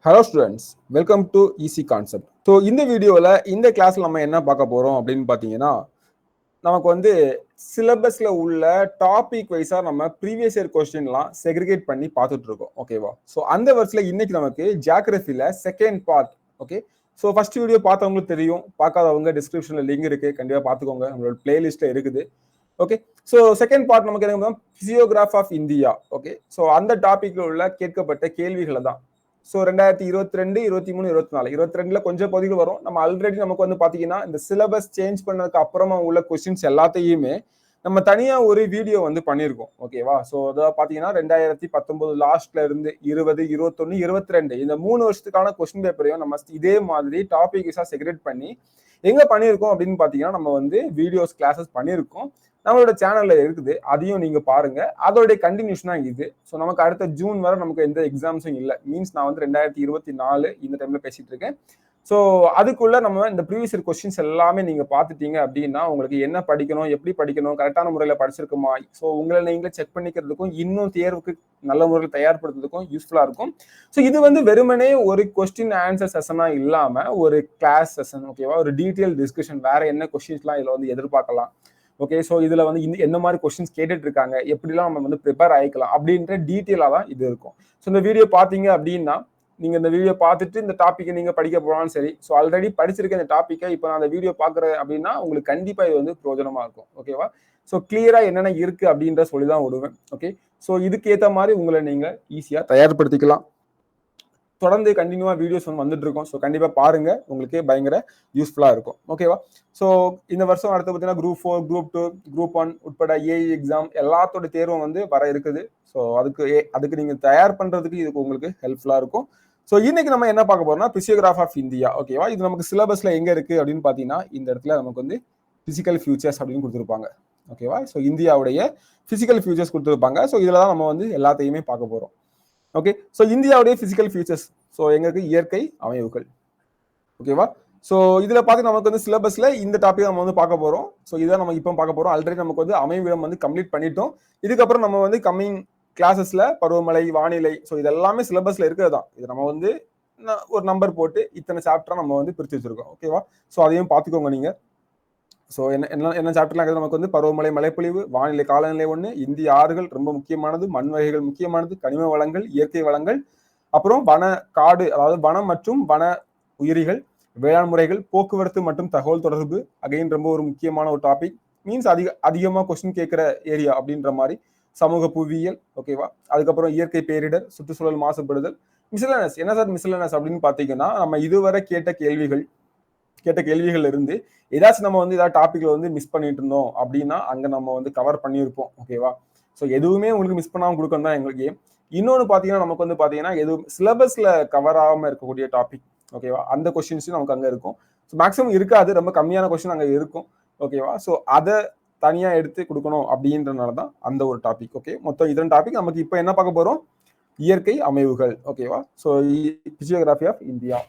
Hello students, welcome to easy concept. So இந்த வீடியோவில் இந்த கிளாஸில் நம்ம என்ன பார்க்க போகிறோம் அப்படின்னு பார்த்தீங்கன்னா, நமக்கு வந்து சிலபஸில் உள்ள டாபிக் வைஸாக நம்ம ப்ரீவியஸ் இயர் கொஸ்டின்லாம் செக்ரிகேட் பண்ணி பார்த்துட்டு இருக்கோம். ஓகேவா? ஸோ அந்த வருஷத்தில் இன்னைக்கு நமக்கு ஜியாகிரஃபியில் second part. Okay, so first video பார்த்தவங்களுக்கு தெரியும், பார்க்காதவங்க டிஸ்கிரிப்ஷனில் லிங்க் இருக்குது, கண்டிப்பாக பார்த்துக்கோங்க, நம்மளோட பிளேலிஸ்ட்டில் இருக்குது. ஓகே, ஸோ செகண்ட் பார்ட் நமக்கு என்ன, பிசியோகிராஃப் ஆஃப் இந்தியா. ஓகே, ஸோ அந்த டாபிக்ல உள்ள கேட்கப்பட்ட கேள்விகளை தான். ஸோ 2022, 23, 24, 22ல கொஞ்சம் பகுதிகள் வரும். நம்ம ஆல்ரெடி நமக்கு வந்து பாத்தீங்கன்னா இந்த சிலபஸ் சேஞ்ச் பண்ணதுக்கு அப்புறமா உள்ள கொஸ்டின்ஸ் எல்லாத்தையுமே நம்ம தனியா ஒரு வீடியோ வந்து பண்ணியிருக்கோம். ஓகேவா? ஸோ அதாவது பாத்தீங்கன்னா 2019 லாஸ்ட்ல இருந்து 20, 21, 22 இந்த 3 வருஷத்துக்கான கொஸ்டின் பேப்பரையும் நம்ம இதே மாதிரி டாபிக் வைஸா செக்ரெட் பண்ணி எங்க பண்ணியிருக்கோம் அப்படின்னு பாத்தீங்கன்னா நம்ம வந்து வீடியோஸ் கிளாஸஸ் பண்ணியிருக்கோம். நம்மளோட சேனல்ல இருக்குது, அதையும் நீங்க பாருங்க. அதோடைய கண்டினியூஷனா இது. ஸோ நமக்கு அடுத்த ஜூன் வரை நமக்கு எந்த எக்ஸாம்ஸும் இல்லை. மீன்ஸ் நான் வந்து 2024 இந்த டைம்ல பேசிட்டு இருக்கேன். ஸோ அதுக்குள்ள நம்ம இந்த ப்ரீவியஸ் இயர் கொஸ்டின்ஸ் எல்லாமே நீங்க பார்த்துட்டீங்க அப்படின்னா உங்களுக்கு என்ன படிக்கணும், எப்படி படிக்கணும், கரெக்டான முறையில் படிச்சிருக்குமா, ஸோ உங்களை நீங்களே செக் பண்ணிக்கிறதுக்கும் இன்னும் தேர்வுக்கு நல்ல முறையில் தயார்படுத்துறதுக்கும் யூஸ்ஃபுல்லா இருக்கும். ஸோ இது வந்து வெறுமனே ஒரு கொஸ்டின் ஆன்சர் செஷனா இல்லாம ஒரு கிளாஸ் செஷன். ஓகேவா? ஒரு டீட்டெயில் டிஸ்கஷன், வேற என்ன கொஸ்டின்ஸ்லாம் இதுல வந்து எதிர்பார்க்கலாம். ஓகே, ஸோ இதுல வந்து என்ன மாதிரி கொஸ்டின்ஸ் கேட்டுட்டு இருக்காங்க, எப்படிலாம் நம்ம வந்து ப்ரிப்பேர் ஆகிக்கலாம் அப்படின்ற டீட்டெயிலாக தான் இது இருக்கும். ஸோ இந்த வீடியோ பார்த்தீங்க அப்படின்னா நீங்க இந்த வீடியோ பார்த்துட்டு இந்த டாப்பிக்கை நீங்க படிக்க போனாலும் சரி, ஸோ ஆல்ரெடி படிச்சிருக்க இந்த டாப்பிக்கை இப்போ நான் அந்த வீடியோ பார்க்குறேன் அப்படின்னா உங்களுக்கு கண்டிப்பா இது வந்து பிரயோஜனமா இருக்கும். ஓகேவா? ஸோ கிளியரா என்னென்ன இருக்கு அப்படின்ற சொல்லி தான் விடுவேன். ஓகே, ஸோ இதுக்கு ஏற்ற மாதிரி உங்களை நீங்க ஈஸியா தயார்படுத்திக்கலாம். தொடர்ந்து கண்டினியூவா வீடியோஸ் வந்துட்டு இருக்கோம். ஸோ கண்டிப்பா பாருங்க, உங்களுக்கு பயங்கர யூஸ்ஃபுல்லா இருக்கும். ஓகேவா? ஸோ இந்த வருஷம் அடுத்து பார்த்தீங்கன்னா குரூப் 4, குரூப் 2, குரூப் 1 உட்பட ஏஐ எக்ஸாம் எல்லாத்தோட தேர்வும் வந்து வர இருக்குது. ஸோ அதுக்கு நீங்க தயார் பண்றதுக்கு இதுக்கு உங்களுக்கு ஹெல்ப்ஃபுல்லா இருக்கும். ஸோ இன்னைக்கு நம்ம என்ன பார்க்க போறோம்னா பிசியோகிராஃப் ஆஃப் இந்தியா. ஓகேவா? இது நமக்கு சிலபஸ்ல எங்க இருக்கு அப்படின்னு பாத்தீங்கன்னா இந்த இடத்துல நமக்கு வந்து பிசிக்கல் ஃபியூச்சர்ஸ் அப்படின்னு கொடுத்துருப்பாங்க. ஓகேவா? ஸோ இந்தியாவுடைய பிசிக்கல் ஃபியூச்சர்ஸ் கொடுத்துருப்பாங்க. ஸோ இதுல தான் நம்ம வந்து எல்லாத்தையுமே பார்க்க போறோம். ஓகே, ஸோ இந்தியாவுடைய பிசிக்கல் ஃபியூச்சர்ஸ். ஸோ எங்க இருக்கு? இயற்கை அமைவுகள். ஓகேவா? ஸோ இதுல பார்த்து நமக்கு வந்து சிலபஸ்ல இந்த டாபிக் நம்ம வந்து பார்க்க போறோம். ஸோ இதான் நம்ம இப்போ பார்க்க போறோம். ஆல்ரெடி நமக்கு வந்து அமைவிடம் வந்து கம்ப்ளீட் பண்ணிட்டோம். இதுக்கப்புறம் நம்ம வந்து கம்மிங் கிளாஸஸ்ல பருவமழை, வானிலை, ஸோ இதெல்லாமே சிலபஸ்ல இருக்கிறது தான். இது நம்ம வந்து ஒரு நம்பர் போட்டு இத்தனை சாப்டரா நம்ம வந்து பிரித்து வச்சிருக்கோம். ஓகேவா? ஸோ அதையும் பார்த்துக்கோங்க நீங்க. ஸோ என்ன சாப்டர்லாம் நமக்கு வந்து பருவமழை, மழைப்பொழிவு, வானிலை, காலநிலை ஒன்று, இந்திய ஆறுகள் ரொம்ப முக்கியமானது, மண் வகைகள் முக்கியமானது, கனிம வளங்கள், இயற்கை வளங்கள், அப்புறம் வன காடு, அதாவது வனம் மற்றும் வன உயிரிகள், வேளாண் முறைகள், போக்குவரத்து மற்றும் தகவல் தொடர்பு, அகைன் ரொம்ப ஒரு முக்கியமான ஒரு டாபிக். மீன்ஸ் அதிகமாக கொஸ்டின் கேட்கிற ஏரியா அப்படின்ற மாதிரி. சமூக புவியியல். ஓகேவா? அதுக்கப்புறம் இயற்கை பேரிடர், சுற்றுச்சூழல் மாசுபடுதல், மிஸ்லனஸ். என்ன சார் மிஸ்லனஸ் அப்படின்னு பாத்தீங்கன்னா நம்ம இதுவரை கேட்ட கேள்விகள் இருந்து ஏதாச்சும் நம்ம வந்து ஏதாவது டாபிக்ல வந்து மிஸ் பண்ணிட்டு இருந்தோம் அப்படின்னா அங்க நம்ம வந்து கவர் பண்ணியிருப்போம். ஓகேவா? ஸோ எதுவுமே உங்களுக்கு மிஸ் பண்ணாம கொடுக்கணும் தான் எங்களுக்கு. இன்னொன்று பார்த்தீங்கன்னா நமக்கு வந்து பார்த்தீங்கன்னா எதுவும் சிலபஸ்ல கவர் ஆகாம இருக்கக்கூடிய டாபிக். ஓகேவா? அந்த கொஸ்டின்ஸும் நமக்கு அங்கே இருக்கும். ஸோ மேக்ஸிமம் இருக்காது, ரொம்ப கம்மியான கொஸ்டின் அங்கே இருக்கும். ஓகேவா? ஸோ அதை தனியாக எடுத்து கொடுக்கணும் அப்படின்றனால தான் அந்த ஒரு டாபிக். ஓகே, மொத்தம் இதன் டாபிக் நமக்கு இப்போ என்ன பார்க்க போறோம்? இயற்கை அமைவுகள். ஓகேவா? So physiography of India.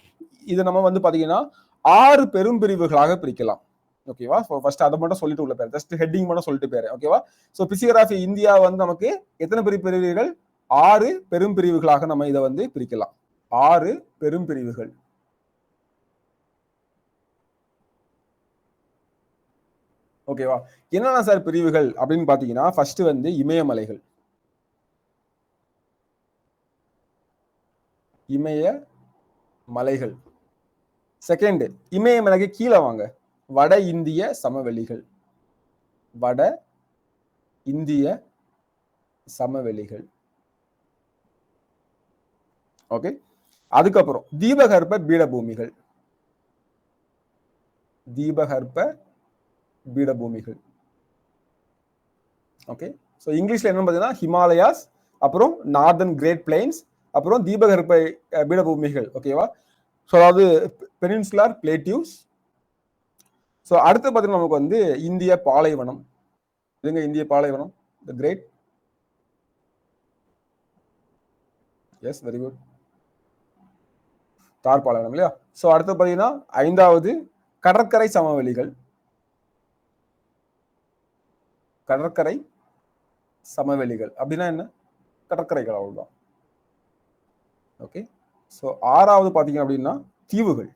இது நம்ம வந்து பார்த்தீங்கன்னா 6 பெரும் பிரிவுகளாக பிரிக்கலாம். ஓகேவா? ஃபர்ஸ்ட் அதை மட்டும் சொல்லிட்டு உள்ள பேர், ஜஸ்ட் ஹெட்டிங் மட்டும் சொல்லிட்டு பேரு. ஓகேவா? ஸோ பிசியோகிராஃபி இந்தியா வந்து நமக்கு எத்தனை பிரிவுகள்? 6 பெரும் பிரிவுகளாக நம்ம இதை வந்து பிரிக்கலாம். 6 பெரும் பிரிவுகள். ஓகேவா? என்னென்ன சார் பிரிவுகள் அப்படின்னு பாத்தீங்கன்னா ஃபர்ஸ்ட் வந்து இமயமலைகள். இமய மலைகள். செகண்ட், இமயமலைக்கு கீழே வாங்க, வட இந்திய சமவெளிகள். வட இந்திய சமவெளிகள். ஓகே, அதுக்கப்புறம் தீபகற்ப பீடபூமிகள். தீபகற்ப பீடபூமிகள். ஓகே, ஸோ இங்கிலீஷ்ல என்ன பார்த்தீங்கன்னா ஹிமாலயாஸ், அப்புறம் நார்தன் கிரேட் பிளைன்ஸ், அப்புறம் தீபகற்ப பீடபூமிகள். ஓகேவா? ஸோ அதாவது பெனின்சுலார் பிளேட்டிவ்ஸ். ஸோ அடுத்து பார்த்தீங்கன்னா நமக்கு வந்து இந்திய பாலைவனம். இதுங்க இந்திய பாலைவனம், the great. Yes, very good. Thar பாலைவனம் இல்லையா? ஸோ அடுத்து பார்த்தீங்கன்னா 5வது கடற்கரை சமவெளிகள். கடற்கரை சமவெளிகள் அப்படின்னா என்ன? கடற்கரைகள், அவ்வளவுதான். ஓகே, ஸோ 6வது பார்த்தீங்க அப்படின்னா தீவுகள்.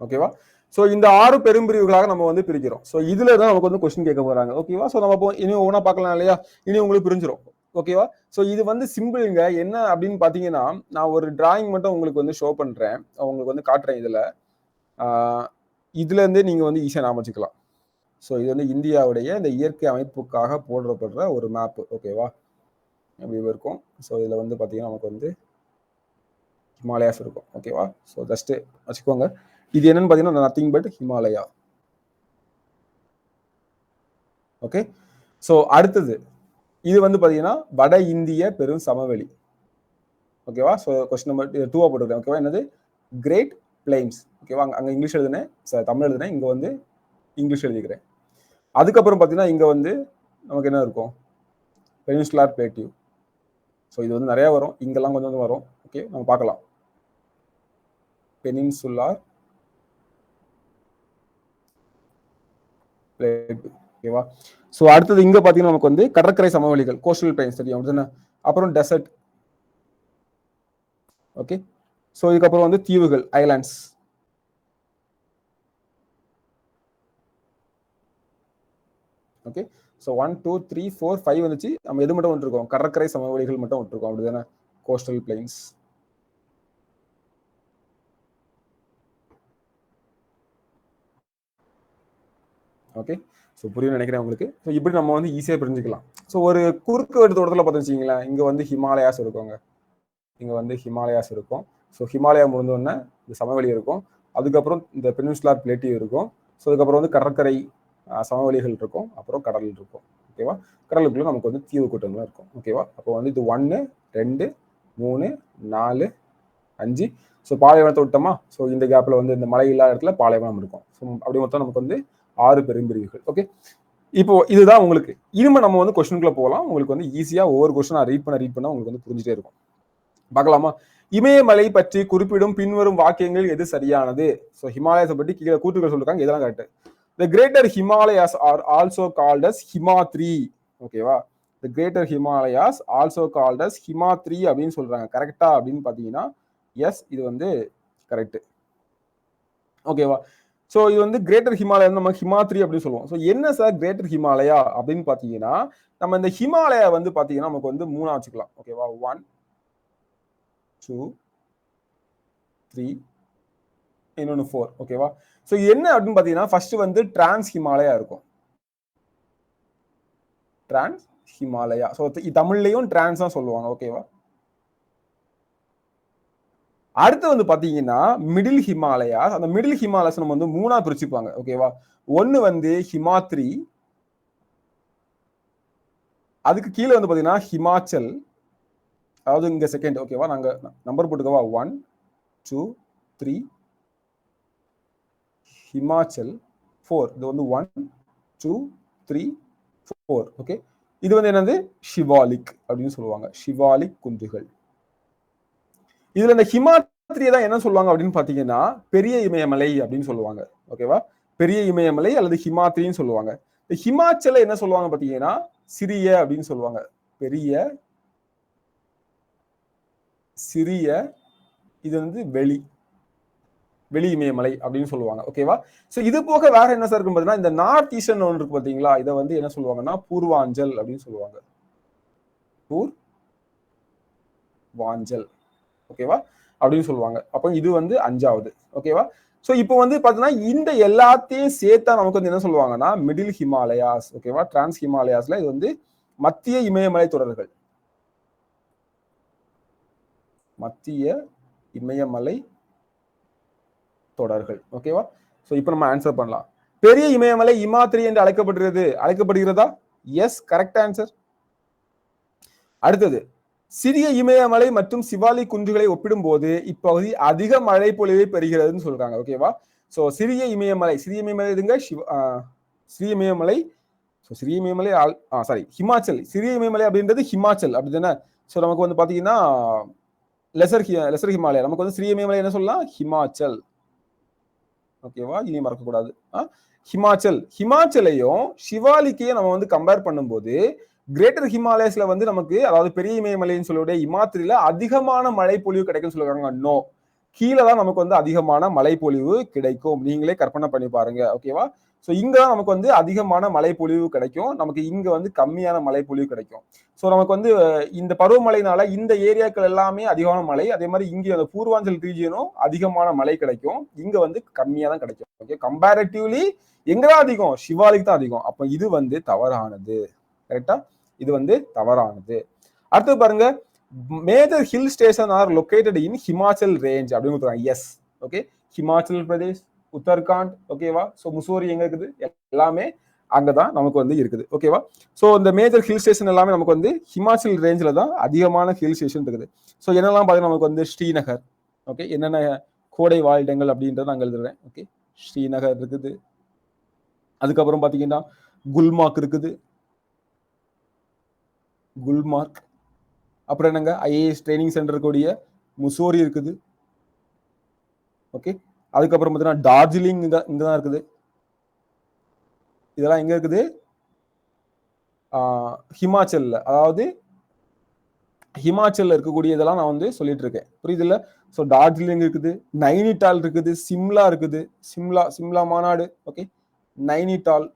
ஓகேவா? ஸோ இந்த 6 பெரும்பிரிவுகளாக நம்ம வந்து பிரிக்கிறோம். ஸோ இதுல தான் நமக்கு வந்து கொஸ்டின் கேட்க போறாங்க. ஓகேவா? ஸோ நம்ம இப்போ இனி ஒவ்வொன்றா பார்க்கலாம் இல்லையா? இனி உங்களுக்கு புரிஞ்சிடும். ஓகேவா? ஸோ இது வந்து சிம்பிள்ங்க. என்ன அப்படின்னு பார்த்தீங்கன்னா, நான் ஒரு டிராயிங் மட்டும் உங்களுக்கு வந்து ஷோ பண்றேன். உங்களுக்கு வந்து காட்டுறேன் இதுல. இதுல இருந்தே நீங்க வந்து ஈஸியா ஞாபகம் வச்சுக்கலாம். ஸோ இது வந்து இந்தியாவுடைய இந்த இயற்கை அமைப்புக்காக போடப்படுற ஒரு மேப். ஓகேவா? இப்படி இருக்கும். ஸோ இதுல வந்து பார்த்தீங்கன்னா நமக்கு வந்து ஹிமாலயாஸ் இருக்கும். ஓகேவா? ஸோ ஜஸ்ட் வச்சுக்கோங்க. இது என்னன்னு பார்த்தீங்கன்னா nothing but Himalaya. Okay. So அடுத்தது இது வந்து பார்த்தீங்கன்னா வட இந்திய பெரும் சமவெளி. ஓகேவா? ஸோ கொஸ்டின் நம்பர் 2 போட்டுருக்கேன். ஓகேவா? என்னது கிரேட் பிளைன்ஸ். ஓகேவா? அங்கே இங்கிலீஷ் எழுதுனேன், தமிழ் எழுதுனேன், இங்கே வந்து இங்கிலீஷ் எழுதிக்கிறேன். அதுக்கப்புறம் பார்த்தீங்கன்னா இங்கே வந்து நமக்கு என்ன இருக்கும், பெனின்சுலார் பிளேட்டியூ. ஸோ இது வந்து நிறைய வரும், இங்கெல்லாம் கொஞ்சம் கொஞ்சம் வரும். ஓகே, நம்ம பார்க்கலாம். பெனின்சுலார் பிளேட்டியூ. ஓகேவா? ஸோ அடுத்தது இங்கே பார்த்தீங்கன்னா நமக்கு வந்து கடற்கரை சமவெளிகள், கோஸ்டல் பிளைன்ஸ் தெரியும் அப்படின்னா, அப்புறம் டெசர்ட். ஓகே. ஸோ இதுக்கப்புறம் வந்து தீவுகள், ஐலாண்ட்ஸ். ஓகே. ஸோ 1 2 3 4 5 வந்துச்சு. நம்ம எது மட்டும் விட்டுருக்கோம், கடற்கரை சமவெளிகள் மட்டும் விட்டுருக்கோம் அப்படிதானே, கோஸ்டல் பிளைன்ஸ். ஓகே. ஸோ புரியும் நினைக்கிறேன் உங்களுக்கு. ஸோ இப்படி நம்ம வந்து ஈஸியாக புரிஞ்சுக்கலாம். ஸோ ஒரு குறுக்கு வெட்டு தோட்டத்தில் பார்த்து வச்சிங்களேன், இங்கே வந்து ஹிமாலயாஸ் இருக்குங்க, இங்கே வந்து ஹிமாலயாஸ் இருக்கும். ஸோ ஹிமாலயா முடிஞ்சோடனே இந்த சமவெளி இருக்கும், அதுக்கப்புறம் இந்த பெனின்சுலார் பிளேட்டியூ இருக்கும். ஸோ அதுக்கப்புறம் வந்து கடற்கரை சமவெளிகள் இருக்கும், அப்புறம் கடல் இருக்கும். ஓகேவா? கடலுக்குள்ள நமக்கு வந்து தீவு கூட்டம்லாம் இருக்கும். ஓகேவா? அப்போ வந்து இது 1 2 3 4 5. ஸோ பாலைவனத்தை விட்டோமா, ஸோ இந்த கேப்ல வந்து இந்த மலை இல்லாத இடத்துல பாலைவனம் இருக்கும். ஸோ அப்படி மொத்தம் நமக்கு வந்து 6 பெரும்பிரிவுகள். ஓகே. இப்போ இதுதான் உங்களுக்கு. இனிமே நம்ம வந்து கொஸ்டினுக்குள்ள போகலாம். உங்களுக்கு வந்து ஈஸியா ஒவ்வொரு கொஸ்டினா ரீட் பண்ண உங்களுக்கு வந்து புரிஞ்சுட்டே இருக்கும். பார்க்கலாமா? இமயமலை பற்றி குறிப்பிடும் பின்வரும் வாக்கியங்கள் எது சரியானது? ஸோ ஹிமாலயத்தை பற்றி கீழே கூற்றுகள் சொல்லிருக்காங்க, இதெல்லாம் correct. The greater Himalayas are also called as Himatri. ஓகேவா? The greater Himalayas also called as Himatri அப்படின்னு சொல்றாங்க. கரெக்டா அப்படின்னு பாத்தீங்கன்னா எஸ், இது வந்து கரெக்ட். ஓகேவா? ஸோ இது வந்து கிரேட்டர் ஹிமாலயா நம்ம ஹிமாத்ரி அப்படின்னு சொல்லுவோம். ஸோ என்ன சார் கிரேட்டர் ஹிமாலயா அப்படின்னு பார்த்தீங்கன்னா, நம்ம இந்த ஹிமாலயா வந்து பார்த்தீங்கன்னா நமக்கு வந்து 3 வச்சுக்கலாம். ஓகேவா? 1 2 3 இன்னொன்று 4. ஓகேவா? ஸோ என்ன அப்படின்னு பார்த்தீங்கன்னா ஃபர்ஸ்ட் வந்து டிரான்ஸ் ஹிமாலயா இருக்கும். டிரான்ஸ் ஹிமாலயா. ஸோ தமிழ்லையும் டிரான்ஸ் தான் சொல்லுவாங்க. ஓகேவா? அடுத்து வந்து பாத்தீங்கன்னா மிடில் ஹிமாலயாஸ். அந்த மிடில் ஹிமாலயாஸ் நம்ம வந்து 3 பிரிச்சுப்பாங்க. ஓகேவா? ஒன்னு வந்து ஹிமாத்ரி, அதுக்கு கீழே வந்து பாத்தீங்கன்னா ஹிமாச்சல், அதாவது இங்க செகண்ட். ஓகேவா? நாங்க நம்பர் போட்டுக்கவா, 1 2 3 ஹிமாச்சல் 4. இது வந்து 1 2 3 4. ஓகே. இது வந்து என்னது ஷிவாலிக் அப்படின்னு சொல்லுவாங்க, ஷிவாலிக் குன்றுகள். இதுல இந்த ஹிமாத்ரியை தான் என்ன சொல்லுவாங்க அப்படின்னு பாத்தீங்கன்னா பெரிய இமயமலை அப்படின்னு சொல்லுவாங்க. ஓகேவா? பெரிய இமயமலை அல்லது ஹிமாத்ரின்னு சொல்லுவாங்க. இந்த ஹிமாச்சல என்ன சொல்லுவாங்க பாத்தீங்கன்னா சிறிய அப்படின்னு சொல்லுவாங்க. பெரிய, சிறிய, இது வந்து வெளி இமயமலை அப்படின்னு சொல்லுவாங்க. ஓகேவா? சோ இது போக வேற என்ன சார் இருக்கும் பாத்தீங்கன்னா இந்த நார்த் ஈஸ்டர்ன் ஒன்று இருக்கு பாத்தீங்களா, இதை வந்து என்ன சொல்லுவாங்கன்னா பூர்வாஞ்சல் அப்படின்னு சொல்லுவாங்க. பூர்வாஞ்சல். ஓகேவா? அப்படின்னு சொல்லுவாங்க. அப்போ இது வந்து 5வது. ஓகேவா? சோ இப்போ வந்து பாத்தீங்கன்னா இந்த எல்லாத்தையும் சேர்த்தா நமக்கு வந்து என்ன சொல்லுவாங்கன்னா மிடில் ஹிமாலயாஸ். ஓகேவா? டிரான்ஸ் ஹிமாலயாஸ்ல இது வந்து மத்திய இமயமலை தொடர்கள். மத்திய இமயமலை தொடர்கள். ஓகேவா? சோ இப்போ நம்ம ஆன்சர் பண்ணலாம். பெரிய இமயமலை இமாத்ரி என்று அழைக்கப்படுகிறதா? S, correct answer. அடுத்தது சிறிய இமயமலை மற்றும் சிவாலிக் குன்றுகளை ஒப்பிடும்போது இப்பகுதி அதிக மழை பொழிவை பெறுகிறதுன்னு சொல்றாங்க. ஓகேவா? சோ சிறிய இமயமலை இதுங்க சிறிய இமயமலை. சிறிய இமயமலை சாரி ஹிமாச்சல். சிறிய இமயமலை அப்படின்றது ஹிமாச்சல் அப்படிதானே? சோ நமக்கு வந்து பாத்தீங்கன்னா லெசர் ஹிமாலயா. நமக்கு வந்து சிறிய இமயமலை என்ன சொல்லலாம், ஹிமாச்சல். ஓகேவா? இனி மறக்க கூடாது. ஹிமாச்சலையும் சிவாலிக்கையும் நம்ம வந்து கம்பேர் பண்ணும்போது கிரேட்டர் ஹிமாலயஸ்ல வந்து நமக்கு, அதாவது பெரிய இமயமலைன்னு சொல்லக்கூடிய இமாத்ரியில அதிகமான மழை பொழிவு கிடைக்கும்னு சொல்லுவாங்க. நோ, கீழே தான் நமக்கு வந்து அதிகமான மழைப்பொழிவு கிடைக்கும். நீங்களே கற்பனை பண்ணி பாருங்க. ஓகேவா? ஸோ இங்கதான் நமக்கு வந்து அதிகமான மழைப்பொழிவு கிடைக்கும். நமக்கு இங்க வந்து கம்மியான மழைப்பொழிவு கிடைக்கும். ஸோ நமக்கு வந்து இந்த பருவமழைனால இந்த ஏரியாக்கள் எல்லாமே அதிகமான மழை. அதே மாதிரி இங்க அந்த பூர்வாஞ்சல் ரீஜியனும் அதிகமான மழை கிடைக்கும். இங்க வந்து கம்மியா தான் கிடைக்கும். ஓகே, கம்பேரிட்டிவ்லி எங்கதான் அதிகம்? சிவாலிக் தான் அதிகம். அப்ப இது வந்து தவறானது. கரெக்டா? இது வந்து தவறானது. அடுத்து பாருங்க, major hill station are located in Himachal range அப்படின்னு கொடுத்துருக்காங்க. எஸ், ஓகே, ஹிமாச்சல் பிரதேஷ், உத்தரகாண்ட், ஓகேவா? ஸோ முசோரி எங்க இருக்குது? எல்லாமே அங்கதான் நமக்கு வந்து இருக்குது. ஓகேவா? ஸோ இந்த மேஜர் ஹில் ஸ்டேஷன் எல்லாமே நமக்கு வந்து ஹிமாச்சல் ரேஞ்சில் தான் அதிகமான ஹில் ஸ்டேஷன் இருக்குது. ஸோ என்னெல்லாம் பார்த்தீங்கன்னா நமக்கு வந்து ஸ்ரீநகர், ஓகே, என்னென்ன கோடை வாழ்டங்கள் அப்படின்றத நாங்கள் எழுதுறேன். ஓகே, ஸ்ரீநகர் இருக்குது. அதுக்கப்புறம் பார்த்தீங்கன்னா குல்மார்க் இருக்குது. குல்மார்க். அப்புறம் என்னங்க, ஐஏஎஸ் ட்ரைனிங் சென்டர் கூடிய முசோரி இருக்குது. ஓகே, அதுக்கப்புறம் பார்த்தீங்கன்னா டார்ஜிலிங் இங்கதான் இருக்குது. இதெல்லாம் எங்க இருக்குது? ஹிமாச்சல்ல, அதாவது ஹிமாச்சல்ல இருக்கக்கூடிய இதெல்லாம் நான் வந்து சொல்லிட்டு இருக்கேன். புரியுது இல்ல? ஸோ டார்ஜிலிங் இருக்குது, நைனிடால் இருக்குது, சிம்லா இருக்குது, சிம்லா மாநாடு, ஓகே, நைனிடால்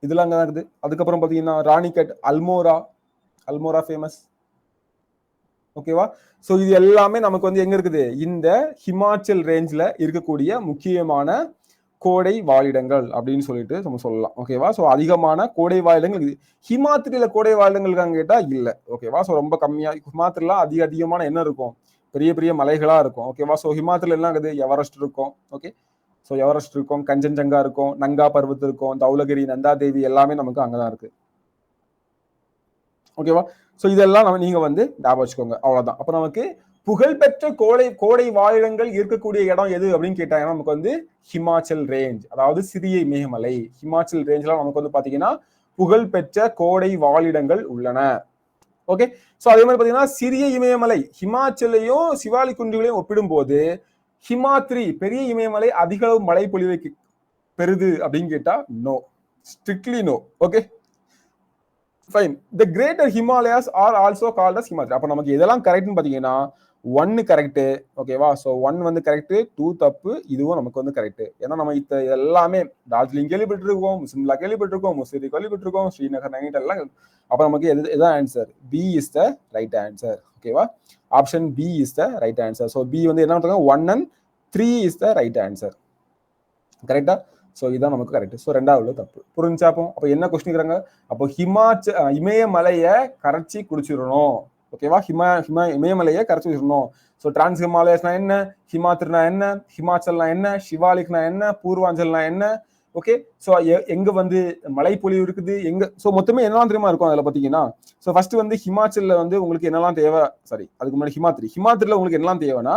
இதெல்லாம் அங்கதான் இருக்குது. அதுக்கப்புறம் பாத்தீங்கன்னா ராணிகட், அல்மோரா ஃபேமஸ். ஓகேவா? ஸோ இது எல்லாமே நமக்கு வந்து எங்க இருக்குது? இந்த ஹிமாச்சல் ரேஞ்சில் இருக்கக்கூடிய முக்கியமான கோடை வாழிடங்கள் அப்படின்னு சொல்லிட்டு நம்ம சொல்லலாம். ஓகேவா? ஸோ அதிகமான கோடை வாழிடங்கள் இருக்குது. ஹிமாத்திரியில கோடை வாழிடங்கள் இருக்காங்க கேட்டா இல்ல. ஓகேவா? ஸோ ரொம்ப கம்மியா. ஹிமாத்திரில அதிகமான என்ன இருக்கும்? பெரிய பெரிய மலைகளா இருக்கும். ஓகேவா? ஸோ ஹிமாத்திரில என்ன இருக்குது? எவரெஸ்ட் இருக்கும். ஓகே, ஸோ எவரெஸ்ட் இருக்கும், கஞ்சன்ஜங்கா இருக்கும், நங்கா பர்வத் இருக்கும், தௌலகிரி, நந்தாதேவி எல்லாமே நமக்கு அங்கதான் இருக்கு. ஓகேவா? ஸோ இதெல்லாம் நீங்க வந்து ஞாபகம் வச்சுக்கோங்க. அவ்வளவுதான். அப்ப நமக்கு புகழ்பெற்ற கோடை வாழிடங்கள் இருக்கக்கூடிய இடம் எது அப்படின்னு கேட்டாங்கன்னா நமக்கு வந்து ஹிமாச்சல் ரேஞ்ச், அதாவது சிறிய இமயமலை. ஹிமாச்சல் ரேஞ்ச்ல நமக்கு வந்து பாத்தீங்கன்னா புகழ்பெற்ற கோடை வாழிடங்கள் உள்ளன. ஓகே, சோ அதே மாதிரி பாத்தீங்கன்னா சிறிய இமயமலை, ஹிமாச்சலையும் சிவாலிக் குன்றுகளையும் ஒப்பிடும்போது ஹிமாத்ரி பெரிய இமயமலை அதிக அளவு மழை பொழிவை பெறுது அப்படின்னு கேட்டா no, strictly no. Okay, fine. The greater Himalayas are also called as Himadri. அப்ப நமக்கு எதெல்லாம் கரெக்ட்னு பாத்தீங்கன்னா 1 கரெக்ட். ஓகேவா? சோ 1 வந்து கரெக்ட், 2 தப்பு, இதுவும் நமக்கு வந்து கரெக்ட். ஏன்னா நம்ம எல்லாமே டார்ஜிலிங் கேள்விப்பட்டிருக்கோம், சிம்லா கேள்விப்பட்டிருக்கோம், முசோரி கேள்விப்பட்டிருக்கோம், ஸ்ரீநகர், நைனிடால் எல்லாம். அப்ப நமக்கு எதான் answer? B is the right answer. ஓகேவா? Option B is the right answer. So B வந்து என்ன பண்றாங்க? 1 and 3 is the right answer. கரெக்டா? சோ இதான் நமக்கு கரெக்ட். சோ ரெண்டாவது தப்பு. புரிஞ்சா? அப்ப என்ன கொஸ்டின்? அப்போ இமயமலைய கரைச்சி குடிச்சிடணும். ஓகேவா? இமயமலையை கரைச்சி குடிச்சிடணும். ஸோ டிரான்ஸ் ஹிமாலயஸ்னா என்ன? ஹிமாத்ரினா என்ன? ஹிமாச்சல்னா என்ன? சிவாலிக்னா என்ன? பூர்வாஞ்சல்னா என்ன? ஓகே, ஸோ எங்க வந்து மலைப்பொழிவு இருக்குது? எங்க? ஸோ மொத்தமே என்னெல்லாம் தெரியுமா இருக்கும் அதில் பார்த்தீங்கன்னா? ஸோ ஃபர்ஸ்ட் வந்து ஹிமாச்சல்ல வந்து உங்களுக்கு என்னெல்லாம் தேவை? சாரி, அதுக்கு முன்னாடி ஹிமாத்ரில உங்களுக்கு என்னெல்லாம் தேவைன்னா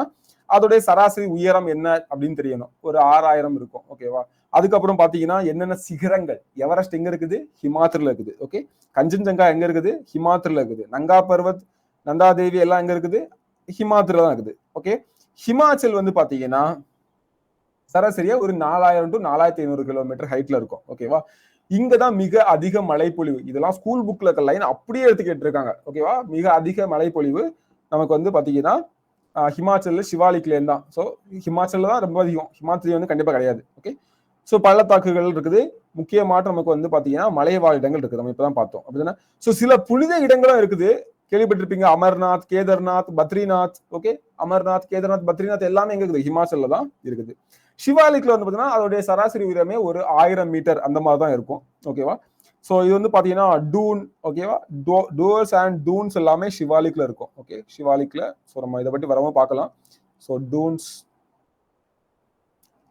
அதோடைய சராசரி உயரம் என்ன அப்படின்னு தெரியணும். ஒரு 6000 இருக்கும். ஓகேவா? அதுக்கப்புறம் பாத்தீங்கன்னா என்னென்ன சிகரங்கள்? எவரெஸ்ட் எங்க இருக்குது? ஹிமாத்ரில இருக்குது. ஓகே, கஞ்சன்ஜங்கா எங்க இருக்குது? ஹிமாத்ரில இருக்குது. நங்கா பர்வத், நந்தாதேவி எல்லாம் எங்க இருக்குது? ஹிமாத்ரில தான் இருக்குது. ஓகே, ஹிமாச்சல் வந்து பாத்தீங்கன்னா சராசரியா ஒரு 4000 to 4500 கிலோமீட்டர் ஹைட்ல இருக்கும். ஓகேவா? இங்கதான் மிக அதிக மழைப்பொழிவு. இதெல்லாம் ஸ்கூல் புக்ல இருக்க லைன் அப்படியே எடுத்து கேட்டிருக்காங்க. ஓகேவா? மிக அதிக மழைப்பொழிவு நமக்கு வந்து பாத்தீங்கன்னா ஹிமாச்சல்ல சிவாலிக்ல இருந்தா. ஸோ ஹிமாச்சல்ல தான் ரொம்ப அதிகம். ஹிமாத்ரி வந்து கண்டிப்பா கிடையாது. ஓகே, ஸோ பள்ளத்தாக்குகள் இருக்குது. முக்கியமாக நமக்கு வந்து பாத்தீங்கன்னா மலைவாழ் இடங்கள் இருக்குது. நம்ம இப்பதான் பார்த்தோம். அப்படின்னா ஸோ சில புனித இடங்களும் இருக்குது. கேள்விப்பட்டிருப்பீங்க, அமர்நாத், கேதார்நாத், பத்ரிநாத். ஓகே, அமர்நாத், கேதார்நாத், பத்ரிநாத் எல்லாமே எங்க இருக்குது? ஹிமாச்சல்ல தான் இருக்குது. சிவாலிக்ல வந்து பாத்தீங்கன்னா அதோடைய சராசரி உயரமே ஒரு 1000 மீட்டர் அந்த மாதிரி தான் இருக்கும். ஓகேவா? ஸோ இது வந்து பாத்தீங்கன்னா டூன், ஓகேவா, டோர்ஸ் அண்ட் டூன்ஸ் எல்லாமே சிவாலிக்ல இருக்கும். ஓகே, சிவாலிக்ல. ஸோ நம்ம இதை பற்றி வரவும் பார்க்கலாம். ஸோ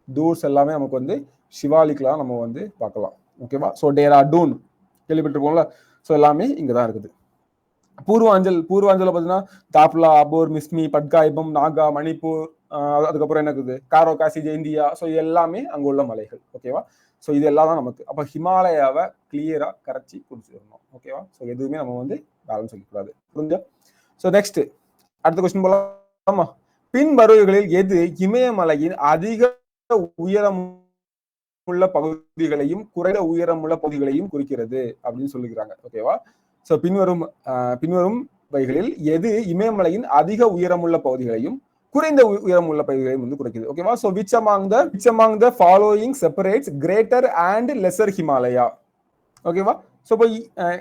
டூர்ஸ் எல்லாமே நமக்கு வந்து சிவாலிக்ல நம்ம வந்து பார்க்கலாம். ஓகேவா? ஸோ டேராடூன் கேள்விப்பட்டிருக்கோம்ல. ஸோ எல்லாமே இங்கதான் இருக்குது. பூர்வாஞ்சல் பார்த்தீங்கன்னா தாப்லா, அபோர், மிஸ்மி, பட்காய்பம், நாகா, மணிப்பூர், அதுக்கப்புறம் என்ன இருக்குது? காரோ, காசி, ஜெயிந்தியா. ஸோ எல்லாமே அங்க உள்ள மலைகள். ஓகேவா? ஸோ இது எல்லாம் தான் நமக்கு. அப்ப ஹிமாலயாவை கிளியரா கரைச்சி குடிச்சிடணும். ஓகேவா? ஸோ எதுவுமே நம்ம வந்து பேலன்ஸ் வைக்கக்கூடாது. புரிஞ்சா? ஸோ நெக்ஸ்ட் அடுத்த கொஸ்டின் போலாமா? பின்வருவர்களில் எது இமயமலையின் அதிக உயரம் உள்ள பகுதிகளையும் குறைந்த உயரம் உள்ள பகுதிகளையும் குறிக்கிறது அப்படின்னு சொல்லிக்கிறாங்க. ஓகேவா? ஸோ பின்வரும் வைகளில் எது இமயமலையின் அதிக உயரமுள்ள பகுதிகளையும் குறைந்த உயரமுள்ள பகுதிகளையும் வந்து குறைக்குது. ஓகேவா? So which among the following separates greater and lesser Himalaya? ஓகேவா? சோ இப்போ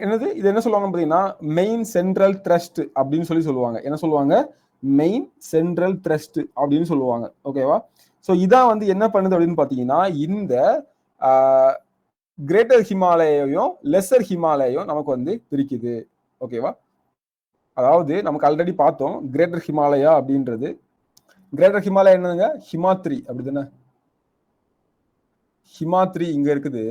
என்னது இது என்ன சொல்லுவாங்க பாத்தீங்கன்னா மெயின் சென்ட்ரல் த்ரஸ்ட் அப்படின்னு சொல்லுவாங்க. என்ன சொல்லுவாங்க? மெயின் சென்ட்ரல் த்ரஸ்ட் அப்படின்னு சொல்லுவாங்க. ஓகேவா? சோ இதான் வந்து என்ன பண்ணுது அப்படின்னு பாத்தீங்கன்னா இந்த கிரேட்டர் ஹிமாலயையும் லெசர் ஹிமாலயையும் நமக்கு வந்து பிரிக்குது. ஓகேவா? அதாவது நமக்கு ஆல்ரெடி பார்த்தோம் கிரேட்டர் ஹிமாலயா அப்படின்றது. கிரேட்டர் ஹிமாலயா என்னங்க? ஹிமாத்ரி அப்படிதானே? ஹிமாத்ரி இங்க இருக்குது.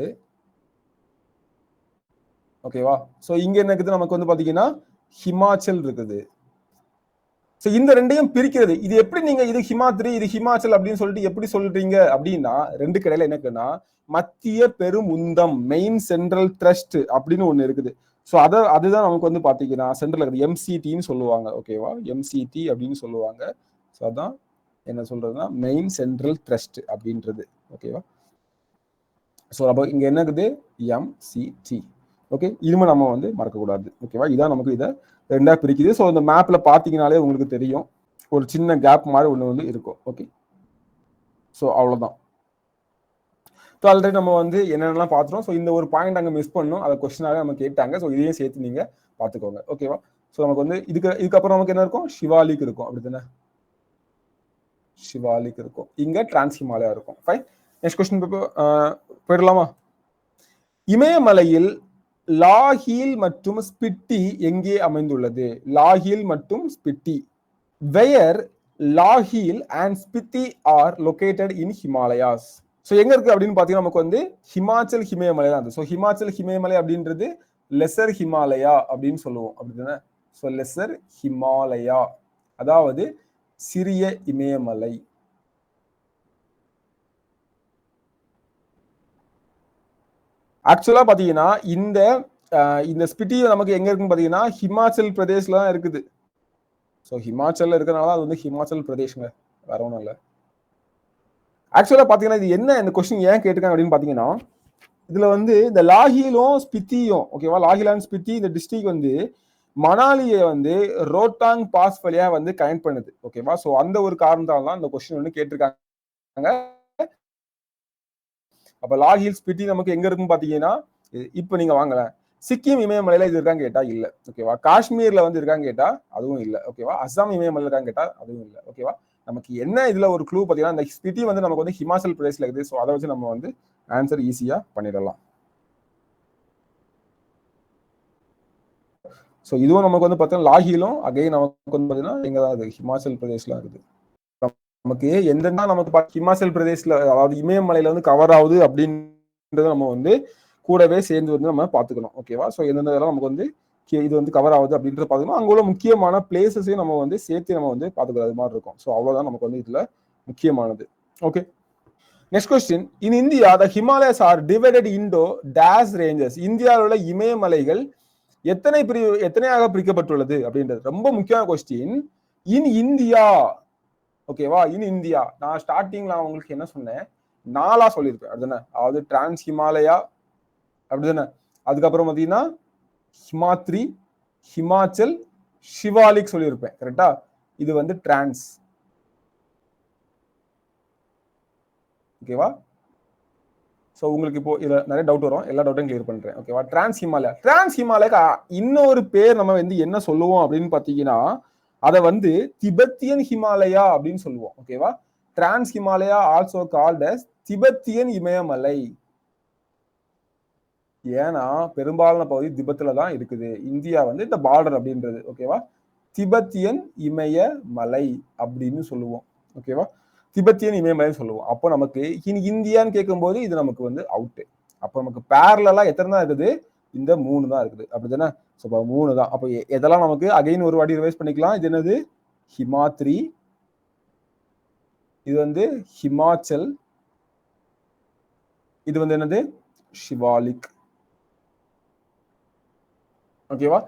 ஓகேவா? சோ இங்க என்ன இருக்குது? நமக்கு வந்து பாத்தீங்கன்னா ஹிமாச்சல் இருக்குது. சோ இந்த ரெண்டையும் பிரிக்கிறது இது எப்படி நீங்க இது ஹிமாத்ரி இது ஹிமாச்சல் அப்படின்னு சொல்லிட்டு எப்படி சொல்றீங்க அப்படின்னா ரெண்டு கடையில என்னக்குன்னா மத்திய பெரும் உந்தம் மெயின் சென்ட்ரல் த்ரஸ்ட் அப்படின்னு ஒண்ணு இருக்குது. ஸோ அதுதான் நமக்கு வந்து பாத்தீங்கன்னா சென்ட்ரல் இருக்குது எம்சிடின்னு சொல்லுவாங்க. ஓகேவா? எம்சிடி அப்படின்னு சொல்லுவாங்க. ஸோ அதான் என்ன சொல்றதுன்னா மெயின் சென்ட்ரல் த்ரஸ்ட் அப்படின்றது. ஓகேவா? ஸோ அப்போ இங்க என்ன இருக்குது? எம்சிடி. ஓகே, இதுமே நம்ம வந்து மறக்கக்கூடாது. ஓகேவா? இதான் நமக்கு இதை ரெண்டா பிரிக்குது. ஸோ இந்த மேப்ல பாத்தீங்கன்னாலே உங்களுக்கு தெரியும் ஒரு சின்ன கேப் மாதிரி ஒன்று வந்து இருக்கும். ஓகே, ஸோ அவ்வளோதான். ஸோ ஆல்ரெடி நம்ம வந்து என்னென்னலாம் பார்த்துட்டோம். ஸோ இந்த ஒரு பாயிண்ட் அங்கே மிஸ் பண்ணோம், அதை கொஸ்டினாக நம்ம கேட்டாங்க. ஸோ இதையும் சேர்த்து நீங்க பார்த்துக்கோங்க. ஓகேவா? ஸோ நமக்கு வந்து இதுக்கப்புறம் நமக்கு என்ன இருக்கும்? ஷிவாலிக் இருக்கும். அப்படி தானே? ஷிவாலிக் இருக்கும். இங்க டிரான்ஸ் ஹிமாலயா இருக்கும். ஃபைன். நெக்ஸ்ட் கொஸ்டின் போயிடலாமா? இமயமலையில் லாஹீல் மற்றும் ஸ்பிட்டி எங்கே அமைந்துள்ளது? லாஹீல் மற்றும் Spiti. Where Lahaul and Spiti are located in Himalayas. So எங்க இருக்கு அப்படின்னு பாத்தீங்கன்னா நமக்கு வந்து ஹிமாச்சல் ஹிமயமலை தான். ஸோ ஹிமாச்சல் ஹிமயமலை அப்படின்றது லெசர் ஹிமாலயா அப்படின்னு சொல்லுவோம். அப்படிதானே? ஸோ லெசர் ஹிமாலயா அதாவது சிறிய இமயமலை. ஆக்சுவலா பாத்தீங்கன்னா இந்த ஸ்பிட்டி நமக்கு எங்க இருக்குன்னு பாத்தீங்கன்னா ஹிமாச்சல் பிரதேஷ்ல தான் இருக்குது. ஸோ ஹிமாச்சல்ல இருக்கிறனால அது வந்து ஹிமாச்சல் பிரதேஷ்ங்க, வேற ஒன்றும் இல்லை. ஆக்சுவலா பாத்தீங்கன்னா இது என்ன இந்த கொஸ்டின் ஏன் கேட்டுருக்காங்க அப்படின்னு பாத்தீங்கன்னா இதுல வந்து இந்த லாஹீலும் ஸ்பித்தியும் ஓகேவா லாஹீல் அண்ட் ஸ்பித்தி இந்த டிஸ்ட்ரிக்ட் வந்து மணாலியை வந்து ரோட்டாங் பாஸ் வழியா வந்து கனெக்ட் பண்ணுது. ஓகேவா? ஸோ அந்த ஒரு காரணத்தால தான் இந்த கொஸ்டின் வந்து கேட்டிருக்காங்க. அப்ப லாஹீல் ஸ்பிட்டி நமக்கு எங்க இருக்குன்னு பாத்தீங்கன்னா இப்ப நீங்க வாங்கல சிக்கிம் இமயமலையில இது இருக்கான்னு கேட்டா இல்ல. ஓகேவா? காஷ்மீர்ல வந்து இருக்கான்னு கேட்டா அதுவும் இல்ல. ஓகேவா? அஸ்ஸாம் இமயமலையில இருக்கான்னு கேட்டா அதுவும் இல்ல. ஓகேவா? நமக்கு என்ன இதுல ஒரு க்ளூ பாத்தீங்கன்னா இந்த ஸ்பிட்டி வந்து நமக்கு வந்து ஹிமாச்சல் பிரதேஷ்ல இருக்குது. ஸோ அதை வச்சு நம்ம வந்து ஆன்சர் ஈஸியா பண்ணிடலாம். ஸோ இதுவும் நமக்கு வந்து பார்த்தீங்கன்னா லாஹீலும் அகைன் நமக்கு வந்து பார்த்தீங்கன்னா எங்க தான் இருக்குது? ஹிமாச்சல் பிரதேஷ்ல இருக்குது. நமக்கு எந்தெந்த நமக்கு ஹிமாச்சல் பிரதேஷ்ல அதாவது இமயமலையில வந்து கவர் ஆகுது அப்படின்றத நம்ம வந்து கூடவே சேர்ந்து வந்து நம்ம பார்த்துக்கணும். ஓகேவா? ஸோ எந்தெந்த இதெல்லாம் நமக்கு வந்து இது வந்து கவர் ஆகுது அப்படின்றத பார்த்துக்கணும். அங்கே உள்ள முக்கியமான பிளேசஸையும் நம்ம வந்து சேர்த்து நம்ம வந்து பார்த்துக்கிறது மாதிரி இருக்கும். ஸோ அவ்வளோதான் நமக்கு வந்து இதுல முக்கியமானது. Okay, next question. In India the Himalayas are divided into these ranges. இந்தியாவில் உள்ள இமயமலைகள் எத்தனையாக பிரிக்கப்பட்டுள்ளது அப்படின்றது ரொம்ப முக்கியமான கொஸ்டின். In India. ஓகேவா? இன் இந்தியா நான் ஸ்டார்டிங்ல உங்களுக்கு என்ன சொன்னேன்? 4 சொல்லியிருப்பேன். அப்படிதானே? அதாவது டிரான்ஸ் ஹிமாலயா அப்படிதானே? அதுக்கப்புறம் பாத்தீங்கன்னா ஹிமாத்ரி, ஹிமாச்சல், ஷிவாலிக் சொல்லியிருப்பேன். கரெக்டா? இது வந்து டிரான்ஸ். ஓகேவா? ஸோ உங்களுக்கு இப்போ இதுல நிறைய டவுட் வரும், எல்லா டவுட்டையும் கிளியர் பண்றேன். ஓகேவா? டிரான்ஸ் ஹிமாலயா இன்னொரு பேர் நம்ம வந்து என்ன சொல்லுவோம் அப்படின்னு பாத்தீங்கன்னா அதை வந்து திபெத்தியன் ஹிமாலயா அப்படின்னு சொல்லுவோம். ஓகேவா? Trans Himalaya also called as Tibetan Imayamalai. ஏன்னா பெரும்பாலான பகுதி திபெத்துல தான் இருக்குது. இந்தியா வந்து இந்த பார்டர் அப்படின்றது. ஓகேவா? திபெத்தியன் இமயமலை அப்படின்னு சொல்லுவோம். ஓகேவா? திபெத்தியன் இமயமலைன்னு சொல்லுவோம். அப்போ நமக்கு இந்தியான்னு கேட்கும்போது இது நமக்கு வந்து அவுட்டு. அப்போ நமக்கு பேரலா எத்தனை தான் இருக்குது? இந்த 3 தான் இருக்குது. அப்படிதானே? ஸோ 3 தான். அப்போ எதெல்லாம் நமக்கு அகைன் ஒரு வாட்டி ரிவைஸ் பண்ணிக்கலாம். இது என்னது? ஹிமாத்ரி, இது வந்து ஹிமாச்சல், இது வந்து என்னது? ஷிவாலிக். ஓகேவா?